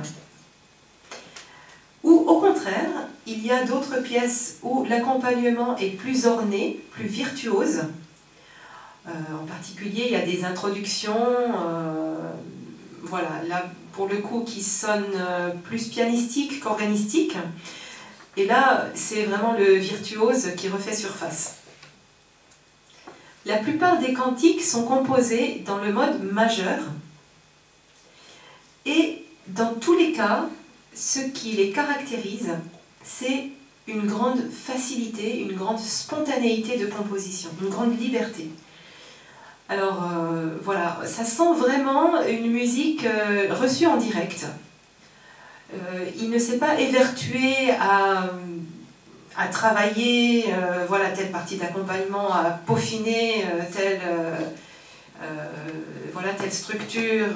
Ou au contraire, il y a d'autres pièces où l'accompagnement est plus orné, plus virtuose. En particulier, il y a des introductions, voilà, là pour le coup qui sonnent plus pianistiques qu'organistiques. Et là, c'est vraiment le virtuose qui refait surface. La plupart des cantiques sont composés dans le mode majeur. Et dans tous les cas, ce qui les caractérise, c'est une grande facilité, une grande spontanéité de composition, une grande liberté. Alors voilà, ça sent vraiment une musique reçue en direct. Il ne s'est pas évertué à travailler voilà, telle partie d'accompagnement, à peaufiner voilà, telle structure,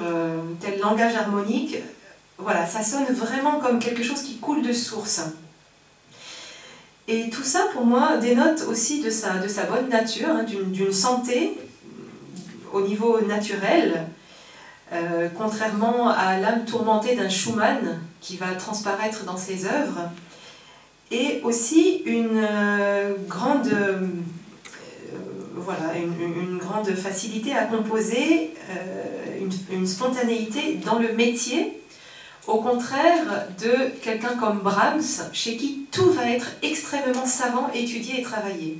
tel langage harmonique. Voilà, ça sonne vraiment comme quelque chose qui coule de source. Et tout ça, pour moi, dénote aussi de sa bonne nature, hein, d'une santé au niveau naturel, contrairement à l'âme tourmentée d'un Schumann qui va transparaître dans ses œuvres, et aussi une grande, voilà, une grande facilité à composer, une spontanéité dans le métier, au contraire de quelqu'un comme Brahms, chez qui tout va être extrêmement savant, étudié et travaillé.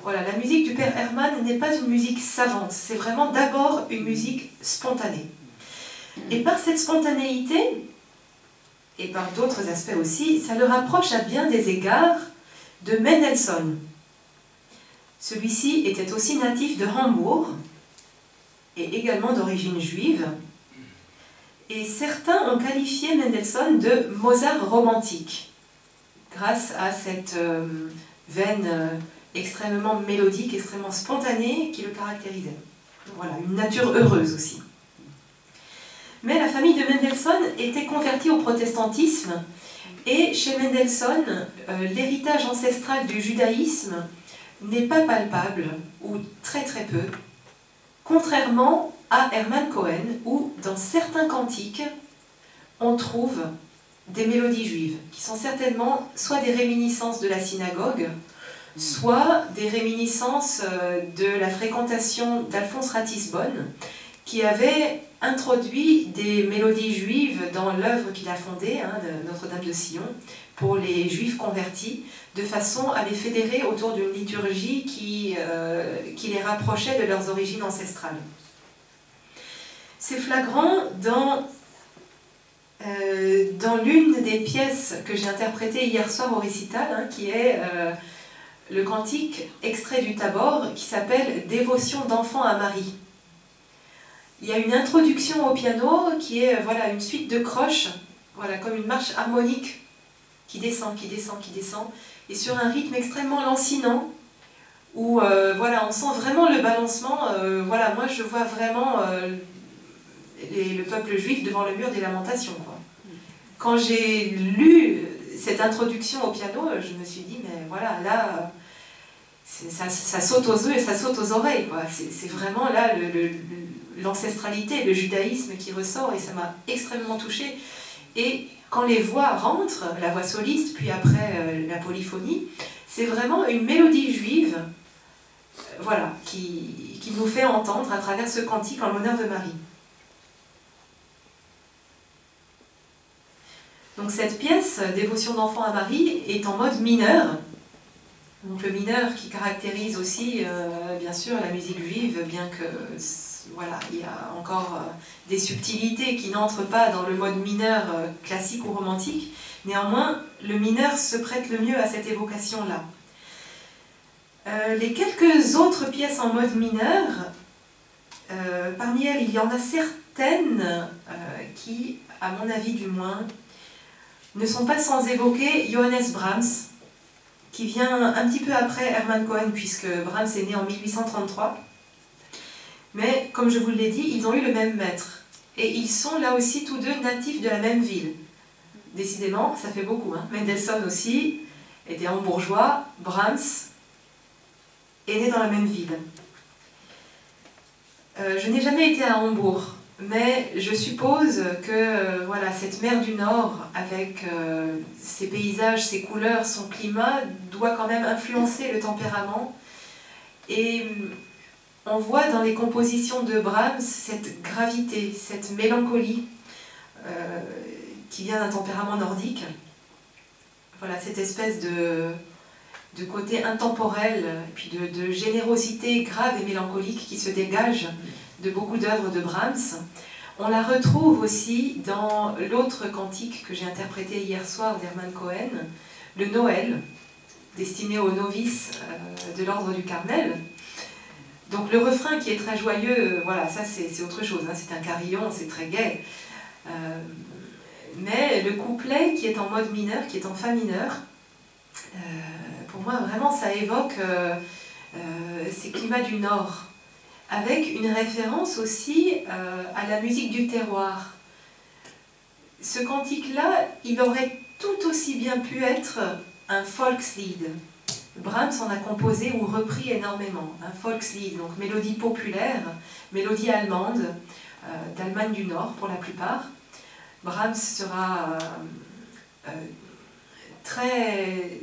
Voilà, la musique du père Hermann n'est pas une musique savante, c'est vraiment d'abord une musique spontanée. Et par cette spontanéité, et par d'autres aspects aussi, ça le rapproche à bien des égards de Mendelssohn. Celui-ci était aussi natif de Hambourg, et également d'origine juive, et certains ont qualifié Mendelssohn de Mozart romantique, grâce à cette veine extrêmement mélodique, extrêmement spontanée qui le caractérisait. Voilà, une nature heureuse aussi. Mais la famille de Mendelssohn était convertie au protestantisme, et chez Mendelssohn, l'héritage ancestral du judaïsme n'est pas palpable, ou très très peu, contrairement à Hermann Cohen, où dans certains cantiques, on trouve des mélodies juives, qui sont certainement soit des réminiscences de la synagogue, soit des réminiscences de la fréquentation d'Alphonse Ratisbonne, qui avait introduit des mélodies juives dans l'œuvre qu'il a fondée, hein, de Notre-Dame de Sion, pour les juifs convertis, de façon à les fédérer autour d'une liturgie qui les rapprochait de leurs origines ancestrales. C'est flagrant dans l'une des pièces que j'ai interprétées hier soir au récital, hein, qui est le cantique extrait du Tabor, qui s'appelle « Dévotion d'enfant à Marie ». Il y a une introduction au piano qui est voilà, une suite de croches, voilà, comme une marche harmonique qui descend, qui descend, qui descend, et sur un rythme extrêmement lancinant, où voilà, on sent vraiment le balancement. Voilà, moi je vois vraiment le peuple juif devant le mur des lamentations, quoi. Quand j'ai lu cette introduction au piano, je me suis dit, mais voilà, là, ça saute aux yeux et ça saute aux oreilles, quoi. C'est vraiment là l'ancestralité, le judaïsme qui ressort, et ça m'a extrêmement touchée. Et quand les voix rentrent, la voix soliste, puis après la polyphonie, c'est vraiment une mélodie juive, voilà, qui nous fait entendre à travers ce cantique en l'honneur de Marie. Donc cette pièce, Dévotion d'enfant à Marie, est en mode mineur. Donc le mineur qui caractérise aussi, bien sûr, la musique juive, bien que voilà, il y a encore des subtilités qui n'entrent pas dans le mode mineur classique ou romantique. Néanmoins, le mineur se prête le mieux à cette évocation-là. Les quelques autres pièces en mode mineur, parmi elles, il y en a certaines qui, à mon avis du moins, ne sont pas sans évoquer Johannes Brahms, qui vient un petit peu après Hermann Cohen, puisque Brahms est né en 1833. Mais, comme je vous l'ai dit, ils ont eu le même maître. Et ils sont là aussi tous deux natifs de la même ville. Décidément, ça fait beaucoup, hein. Mendelssohn aussi était hambourgeois, Brahms est né dans la même ville. Je n'ai jamais été à Hambourg, mais je suppose que voilà, cette mer du Nord, avec ses paysages, ses couleurs, son climat, doit quand même influencer le tempérament. Et on voit dans les compositions de Brahms cette gravité, cette mélancolie qui vient d'un tempérament nordique. Voilà, cette espèce de côté intemporel, puis de générosité grave et mélancolique qui se dégage de beaucoup d'œuvres de Brahms. On la retrouve aussi dans l'autre cantique que j'ai interprété hier soir d'Hermann Cohen, le Noël, destiné aux novices de l'ordre du Carmel. Donc le refrain qui est très joyeux, voilà, ça c'est autre chose, hein, c'est un carillon, c'est très gai. Mais le couplet qui est en mode mineur, qui est en fa mineur, pour moi vraiment ça évoque ces climats du Nord, avec une référence aussi à la musique du terroir. Ce cantique-là, il aurait tout aussi bien pu être un Volkslied. Brahms en a composé ou repris énormément. Un Volkslied, donc mélodie populaire, mélodie allemande, d'Allemagne du Nord pour la plupart. Brahms sera très...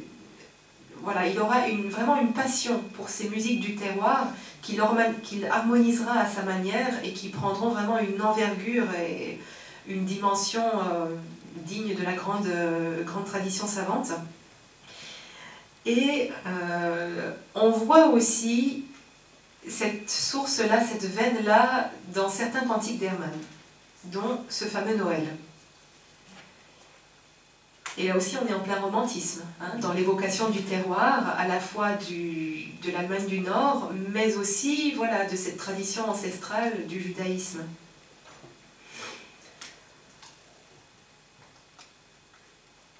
Voilà, il aura vraiment une passion pour ces musiques du terroir qu'il harmonisera à sa manière et qui prendront vraiment une envergure et une dimension digne de la grande tradition savante. Et on voit aussi cette source-là, cette veine-là, dans certains cantiques d'Hermann, dont ce fameux Noël. Et là aussi, on est en plein romantisme, hein, dans l'évocation du terroir, à la fois de l'Allemagne du Nord, mais aussi voilà, de cette tradition ancestrale du judaïsme.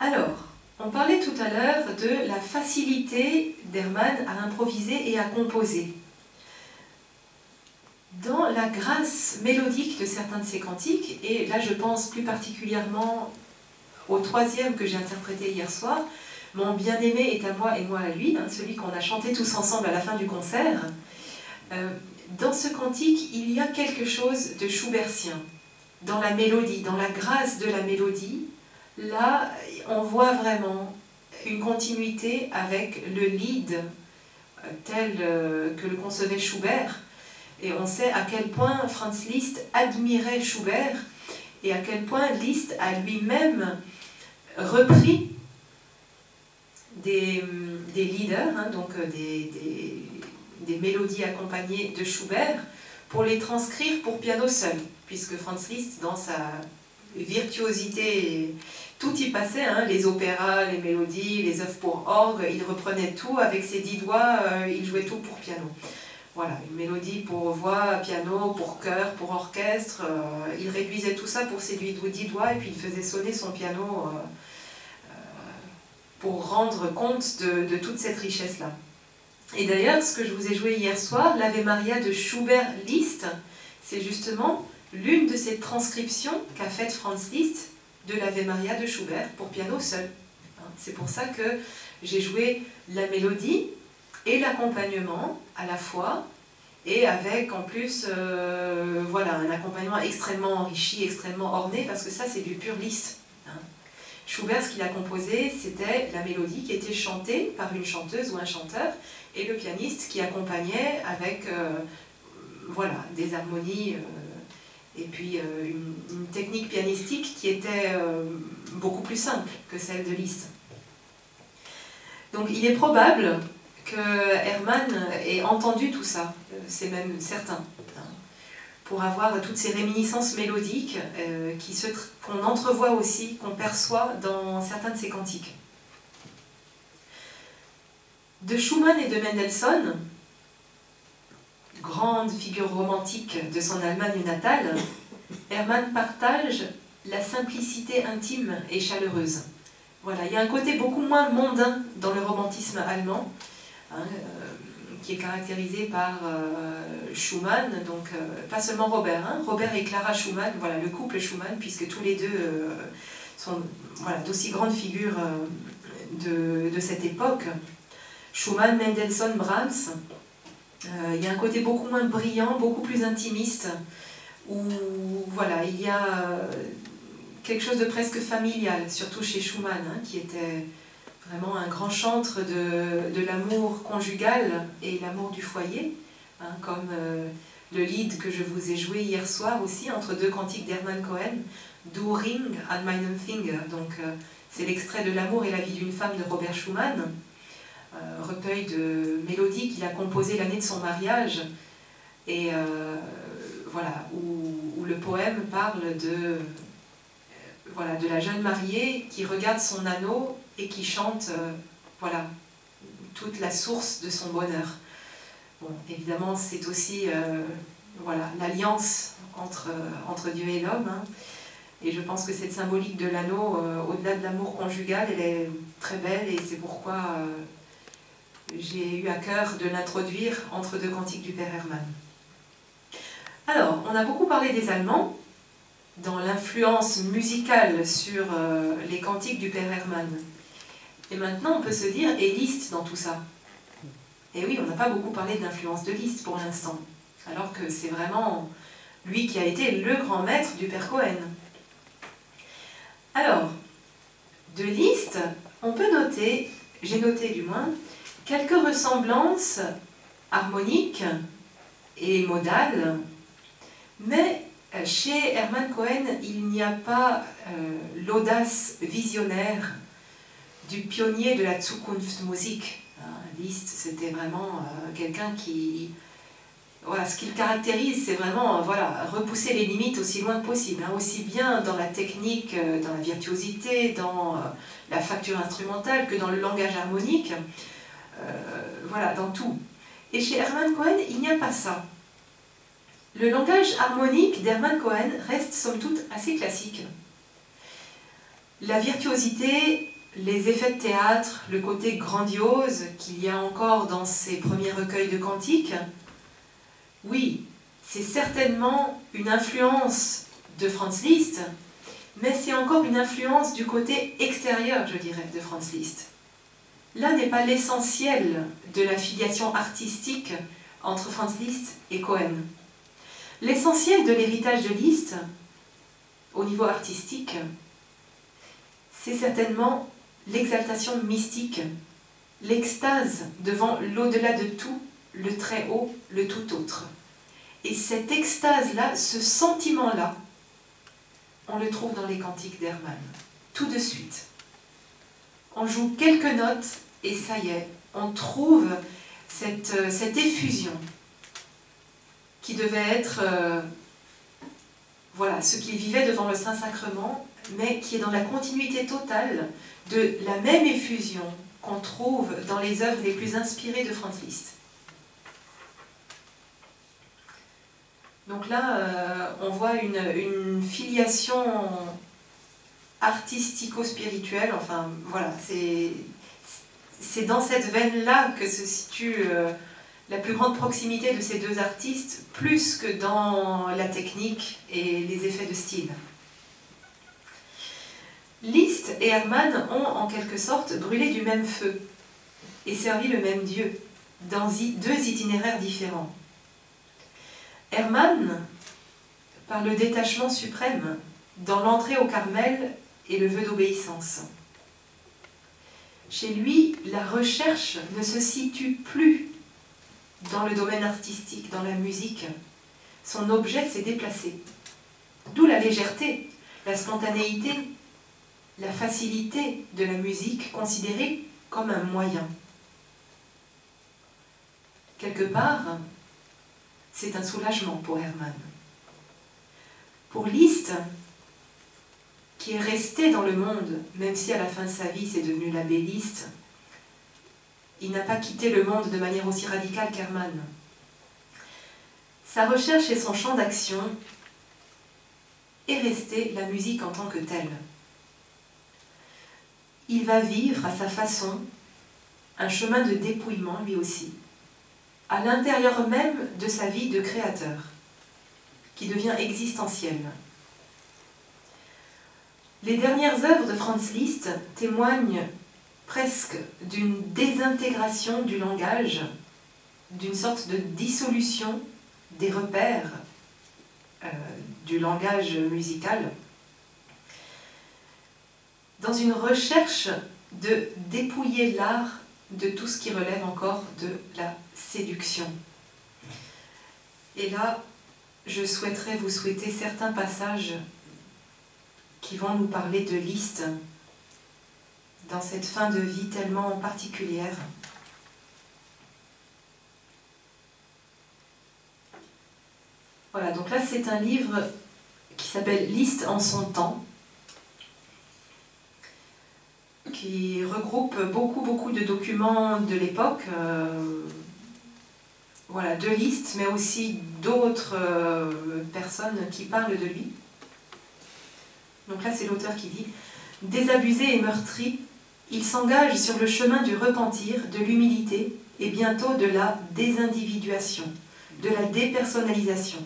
Alors, on parlait tout à l'heure de la facilité d'Hermann à improviser et à composer. Dans la grâce mélodique de certains de ses cantiques, et là je pense plus particulièrement au troisième que j'ai interprété hier soir, Mon bien-aimé est à moi et moi à lui, hein, celui qu'on a chanté tous ensemble à la fin du concert, dans ce cantique, il y a quelque chose de schubertien, dans la mélodie, dans la grâce de la mélodie. Là, on voit vraiment une continuité avec le Lied tel que le concevait Schubert. Et on sait à quel point Franz Liszt admirait Schubert et à quel point Liszt a lui-même repris des leaders, hein, donc des mélodies accompagnées de Schubert, pour les transcrire pour piano seul, puisque Franz Liszt, dans sa virtuosité, tout y passait, hein, les opéras, les mélodies, les œuvres pour orgue, il reprenait tout avec ses 10 doigts, il jouait tout pour piano. Voilà, une mélodie pour voix, piano, pour chœur, pour orchestre, il réduisait tout ça pour ses 10 doigts et puis il faisait sonner son piano pour rendre compte de toute cette richesse-là. Et d'ailleurs, ce que je vous ai joué hier soir, l'Ave Maria de Schubert-Liszt, c'est justement l'une de ces transcriptions qu'a faite Franz Liszt de l'Ave Maria de Schubert pour piano seul. C'est pour ça que j'ai joué la mélodie et l'accompagnement à la fois, et avec en plus voilà, un accompagnement extrêmement enrichi, extrêmement orné, parce que ça c'est du pur Liszt. Schubert, ce qu'il a composé, c'était la mélodie qui était chantée par une chanteuse ou un chanteur, et le pianiste qui accompagnait avec voilà, des harmonies, et puis une technique pianistique qui était beaucoup plus simple que celle de Liszt. Donc il est probable que Hermann ait entendu tout ça, c'est même certain, pour avoir toutes ces réminiscences mélodiques qu'on entrevoit aussi, qu'on perçoit dans certains de ses cantiques. De Schumann et de Mendelssohn, grande figure romantique de son Allemagne natale, Hermann partage la simplicité intime et chaleureuse. Voilà, il y a un côté beaucoup moins mondain dans le romantisme allemand, hein, qui est caractérisé par Schumann, donc pas seulement Robert, hein, Robert et Clara Schumann, voilà, le couple Schumann, puisque tous les deux sont voilà, d'aussi grandes figures de cette époque. Schumann, Mendelssohn, Brahms, il y a un côté beaucoup moins brillant, beaucoup plus intimiste, où voilà, il y a quelque chose de presque familial, surtout chez Schumann, hein, qui était vraiment un grand chantre de l'amour conjugal et l'amour du foyer, hein, comme le lied que je vous ai joué hier soir aussi, entre deux cantiques d'Hermann Cohen, Du Ring an meinem Finger, donc c'est l'extrait de L'amour et la vie d'une femme de Robert Schumann, recueil de mélodies qu'il a composé l'année de son mariage, et voilà, où le poème parle voilà, de la jeune mariée qui regarde son anneau et qui chante voilà, toute la source de son bonheur. Bon, évidemment, c'est aussi voilà, l'alliance entre Dieu et l'homme. Hein. Et je pense que cette symbolique de l'anneau, au-delà de l'amour conjugal, elle est très belle et c'est pourquoi j'ai eu à cœur de l'introduire entre deux cantiques du Père Hermann. Alors, on a beaucoup parlé des Allemands dans l'influence musicale sur les cantiques du Père Hermann. Et maintenant, on peut se dire, et Liszt dans tout ça? Et oui, on n'a pas beaucoup parlé d'influence de Liszt pour l'instant, alors que c'est vraiment lui qui a été le grand maître du Père Cohen. Alors, de Liszt, on peut noter, j'ai noté du moins, quelques ressemblances harmoniques et modales, mais chez Hermann Cohen, il n'y a pas l'audace visionnaire du pionnier de la Zukunftsmusik. Liszt, c'était vraiment quelqu'un qui... Voilà, ce qu'il caractérise, c'est vraiment voilà, repousser les limites aussi loin que possible, hein, aussi bien dans la technique, dans la virtuosité, dans la facture instrumentale que dans le langage harmonique, voilà, dans tout. Et chez Hermann Cohen, il n'y a pas ça. Le langage harmonique d'Hermann Cohen reste somme toute assez classique. La virtuosité, les effets de théâtre, le côté grandiose qu'il y a encore dans ses premiers recueils de cantiques, oui, c'est certainement une influence de Franz Liszt, mais c'est encore une influence du côté extérieur, je dirais, de Franz Liszt. Là n'est pas l'essentiel de la filiation artistique entre Franz Liszt et Cohen. L'essentiel de l'héritage de Liszt, au niveau artistique, c'est certainement l'exaltation mystique, l'extase devant l'au-delà de tout, le très haut, le tout autre. Et cette extase-là, ce sentiment-là, on le trouve dans les cantiques d'Hermann, tout de suite. On joue quelques notes et ça y est, on trouve cette effusion qui devait être voilà, ce qu'il vivait devant le Saint-Sacrement, mais qui est dans la continuité totale de la même effusion qu'on trouve dans les œuvres les plus inspirées de Franz Liszt. Donc là, on voit une filiation artistico-spirituelle, enfin voilà, c'est dans cette veine-là que se situe la plus grande proximité de ces deux artistes, plus que dans la technique et les effets de style. Liszt et Hermann ont en quelque sorte brûlé du même feu et servi le même Dieu dans deux itinéraires différents. Hermann, par le détachement suprême, dans l'entrée au Carmel et le vœu d'obéissance. Chez lui, la recherche ne se situe plus dans le domaine artistique, dans la musique. Son objet s'est déplacé. D'où la légèreté, la spontanéité, la facilité de la musique considérée comme un moyen. Quelque part, c'est un soulagement pour Hermann. Pour Liszt, qui est resté dans le monde, même si à la fin de sa vie c'est devenu l'abbé Liszt, il n'a pas quitté le monde de manière aussi radicale qu'Hermann. Sa recherche et son champ d'action est resté la musique en tant que telle. Il va vivre à sa façon un chemin de dépouillement lui aussi, à l'intérieur même de sa vie de créateur, qui devient existentielle. Les dernières œuvres de Franz Liszt témoignent presque d'une désintégration du langage, d'une sorte de dissolution des repères du langage musical, dans une recherche de dépouiller l'art de tout ce qui relève encore de la séduction. Et là, je souhaiterais vous souhaiter certains passages qui vont nous parler de Liszt dans cette fin de vie tellement particulière. Voilà, donc là c'est un livre qui s'appelle Liszt en son temps, qui regroupe beaucoup de documents de l'époque, voilà, de Liszt, mais aussi d'autres personnes qui parlent de lui. Donc là, c'est l'auteur qui dit « Désabusé et meurtri, il s'engage sur le chemin du repentir, de l'humilité et bientôt de la désindividuation, de la dépersonnalisation,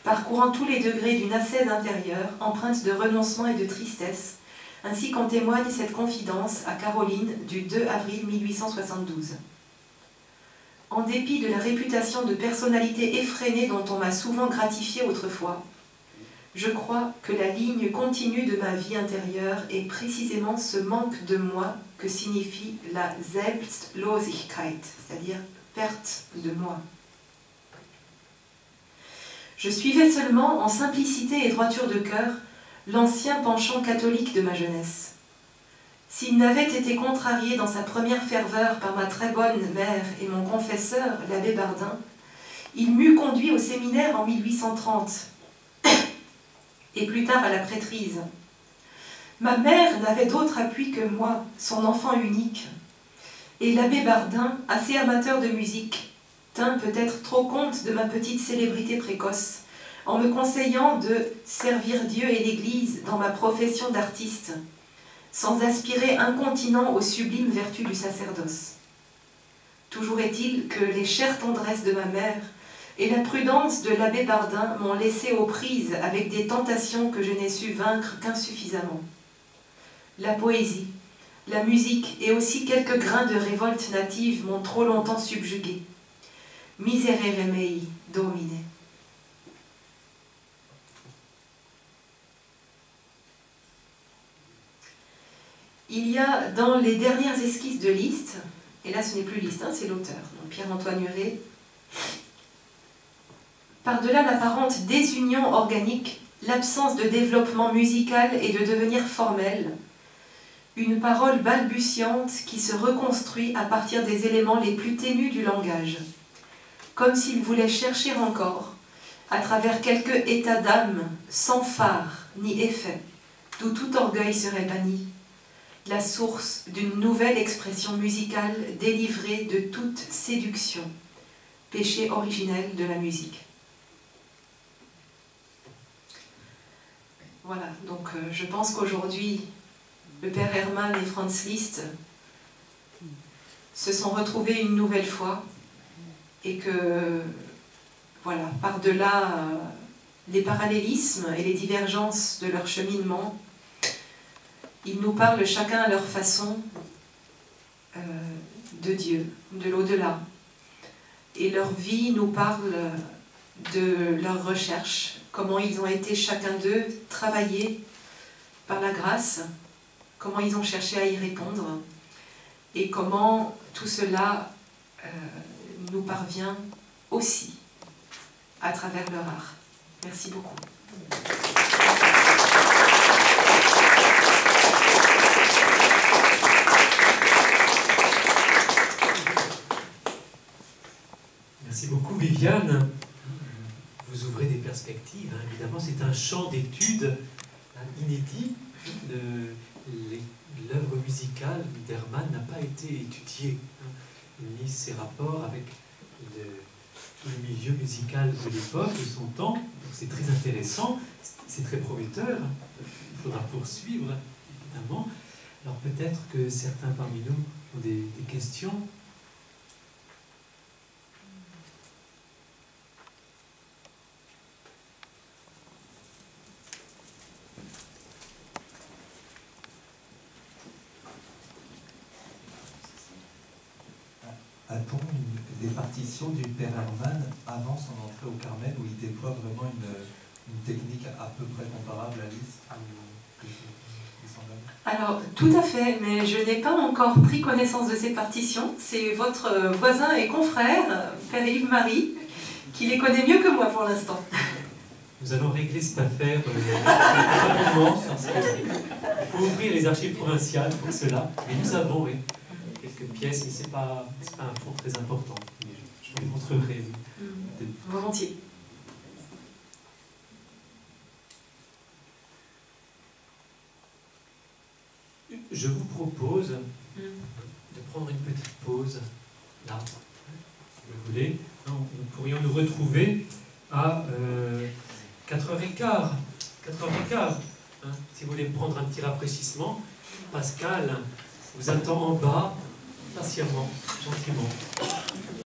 parcourant tous les degrés d'une ascèse intérieure, empreinte de renoncement et de tristesse, ainsi qu'en témoigne cette confidence à Caroline du 2 avril 1872. En dépit de la réputation de personnalité effrénée dont on m'a souvent gratifié autrefois, je crois que la ligne continue de ma vie intérieure est précisément ce manque de moi que signifie la Selbstlosigkeit, c'est-à-dire perte de moi. Je suivais seulement, en simplicité et droiture de cœur, l'ancien penchant catholique de ma jeunesse. S'il n'avait été contrarié dans sa première ferveur par ma très bonne mère et mon confesseur, l'abbé Bardin, il m'eût conduit au séminaire en 1830, et plus tard à la prêtrise. Ma mère n'avait d'autre appui que moi, son enfant unique, et l'abbé Bardin, assez amateur de musique, tint peut-être trop compte de ma petite célébrité précoce, en me conseillant de servir Dieu et l'Église dans ma profession d'artiste, sans aspirer incontinent aux sublimes vertus du sacerdoce. Toujours est-il que les chères tendresses de ma mère et la prudence de l'abbé Bardin m'ont laissé aux prises avec des tentations que je n'ai su vaincre qu'insuffisamment. La poésie, la musique et aussi quelques grains de révolte native m'ont trop longtemps subjugué. Miserere mei, Domine. Il y a dans les dernières esquisses de Liszt, et là ce n'est plus Liszt, hein, c'est l'auteur, donc Pierre-Antoine Huret, par-delà l'apparente désunion organique, l'absence de développement musical et de devenir formel, une parole balbutiante qui se reconstruit à partir des éléments les plus ténus du langage, comme s'il voulait chercher encore, à travers quelque état d'âme sans phare ni effet, d'où tout orgueil serait banni, la source d'une nouvelle expression musicale délivrée de toute séduction, péché originel de la musique. Voilà, donc je pense qu'aujourd'hui, le père Hermann et Franz Liszt se sont retrouvés une nouvelle fois et que, voilà, par-delà les parallélismes et les divergences de leur cheminement, ils nous parlent chacun à leur façon de Dieu, de l'au-delà. Et leur vie nous parle de leur recherche, comment ils ont été chacun d'eux travaillés par la grâce, comment ils ont cherché à y répondre, et comment tout cela nous parvient aussi à travers leur art. Merci beaucoup. Merci beaucoup Viviane. Vous ouvrez des perspectives, hein. Évidemment c'est un champ d'études inédit. L'œuvre musicale d'Hermann n'a pas été étudiée, hein, ni ses rapports avec le milieu musical de l'époque, de son temps. C'est très intéressant, c'est très prometteur. Il faudra poursuivre, évidemment. Alors peut-être que certains parmi nous ont des questions. A-t-on des partitions du père Hermann avant son entrée au Carmel où il déploie vraiment une technique à peu près comparable à Liszt ou semblable? Alors, tout à fait, mais je n'ai pas encore pris connaissance de ces partitions. C'est votre voisin et confrère, père Yves-Marie, qui les connaît mieux que moi pour l'instant. Nous allons régler cette affaire rapidement. Il faut ouvrir les archives provinciales pour cela. Mais nous avons quelques pièces, mais ce n'est pas un fonds très important. Mais je vous les montrerai. Volontiers. je vous propose de prendre une petite pause, là, si vous voulez. Nous pourrions nous retrouver à 4h15. 4h15. Si vous voulez prendre un petit rafraîchissement, Pascal vous attend en bas, patiemment, gentiment.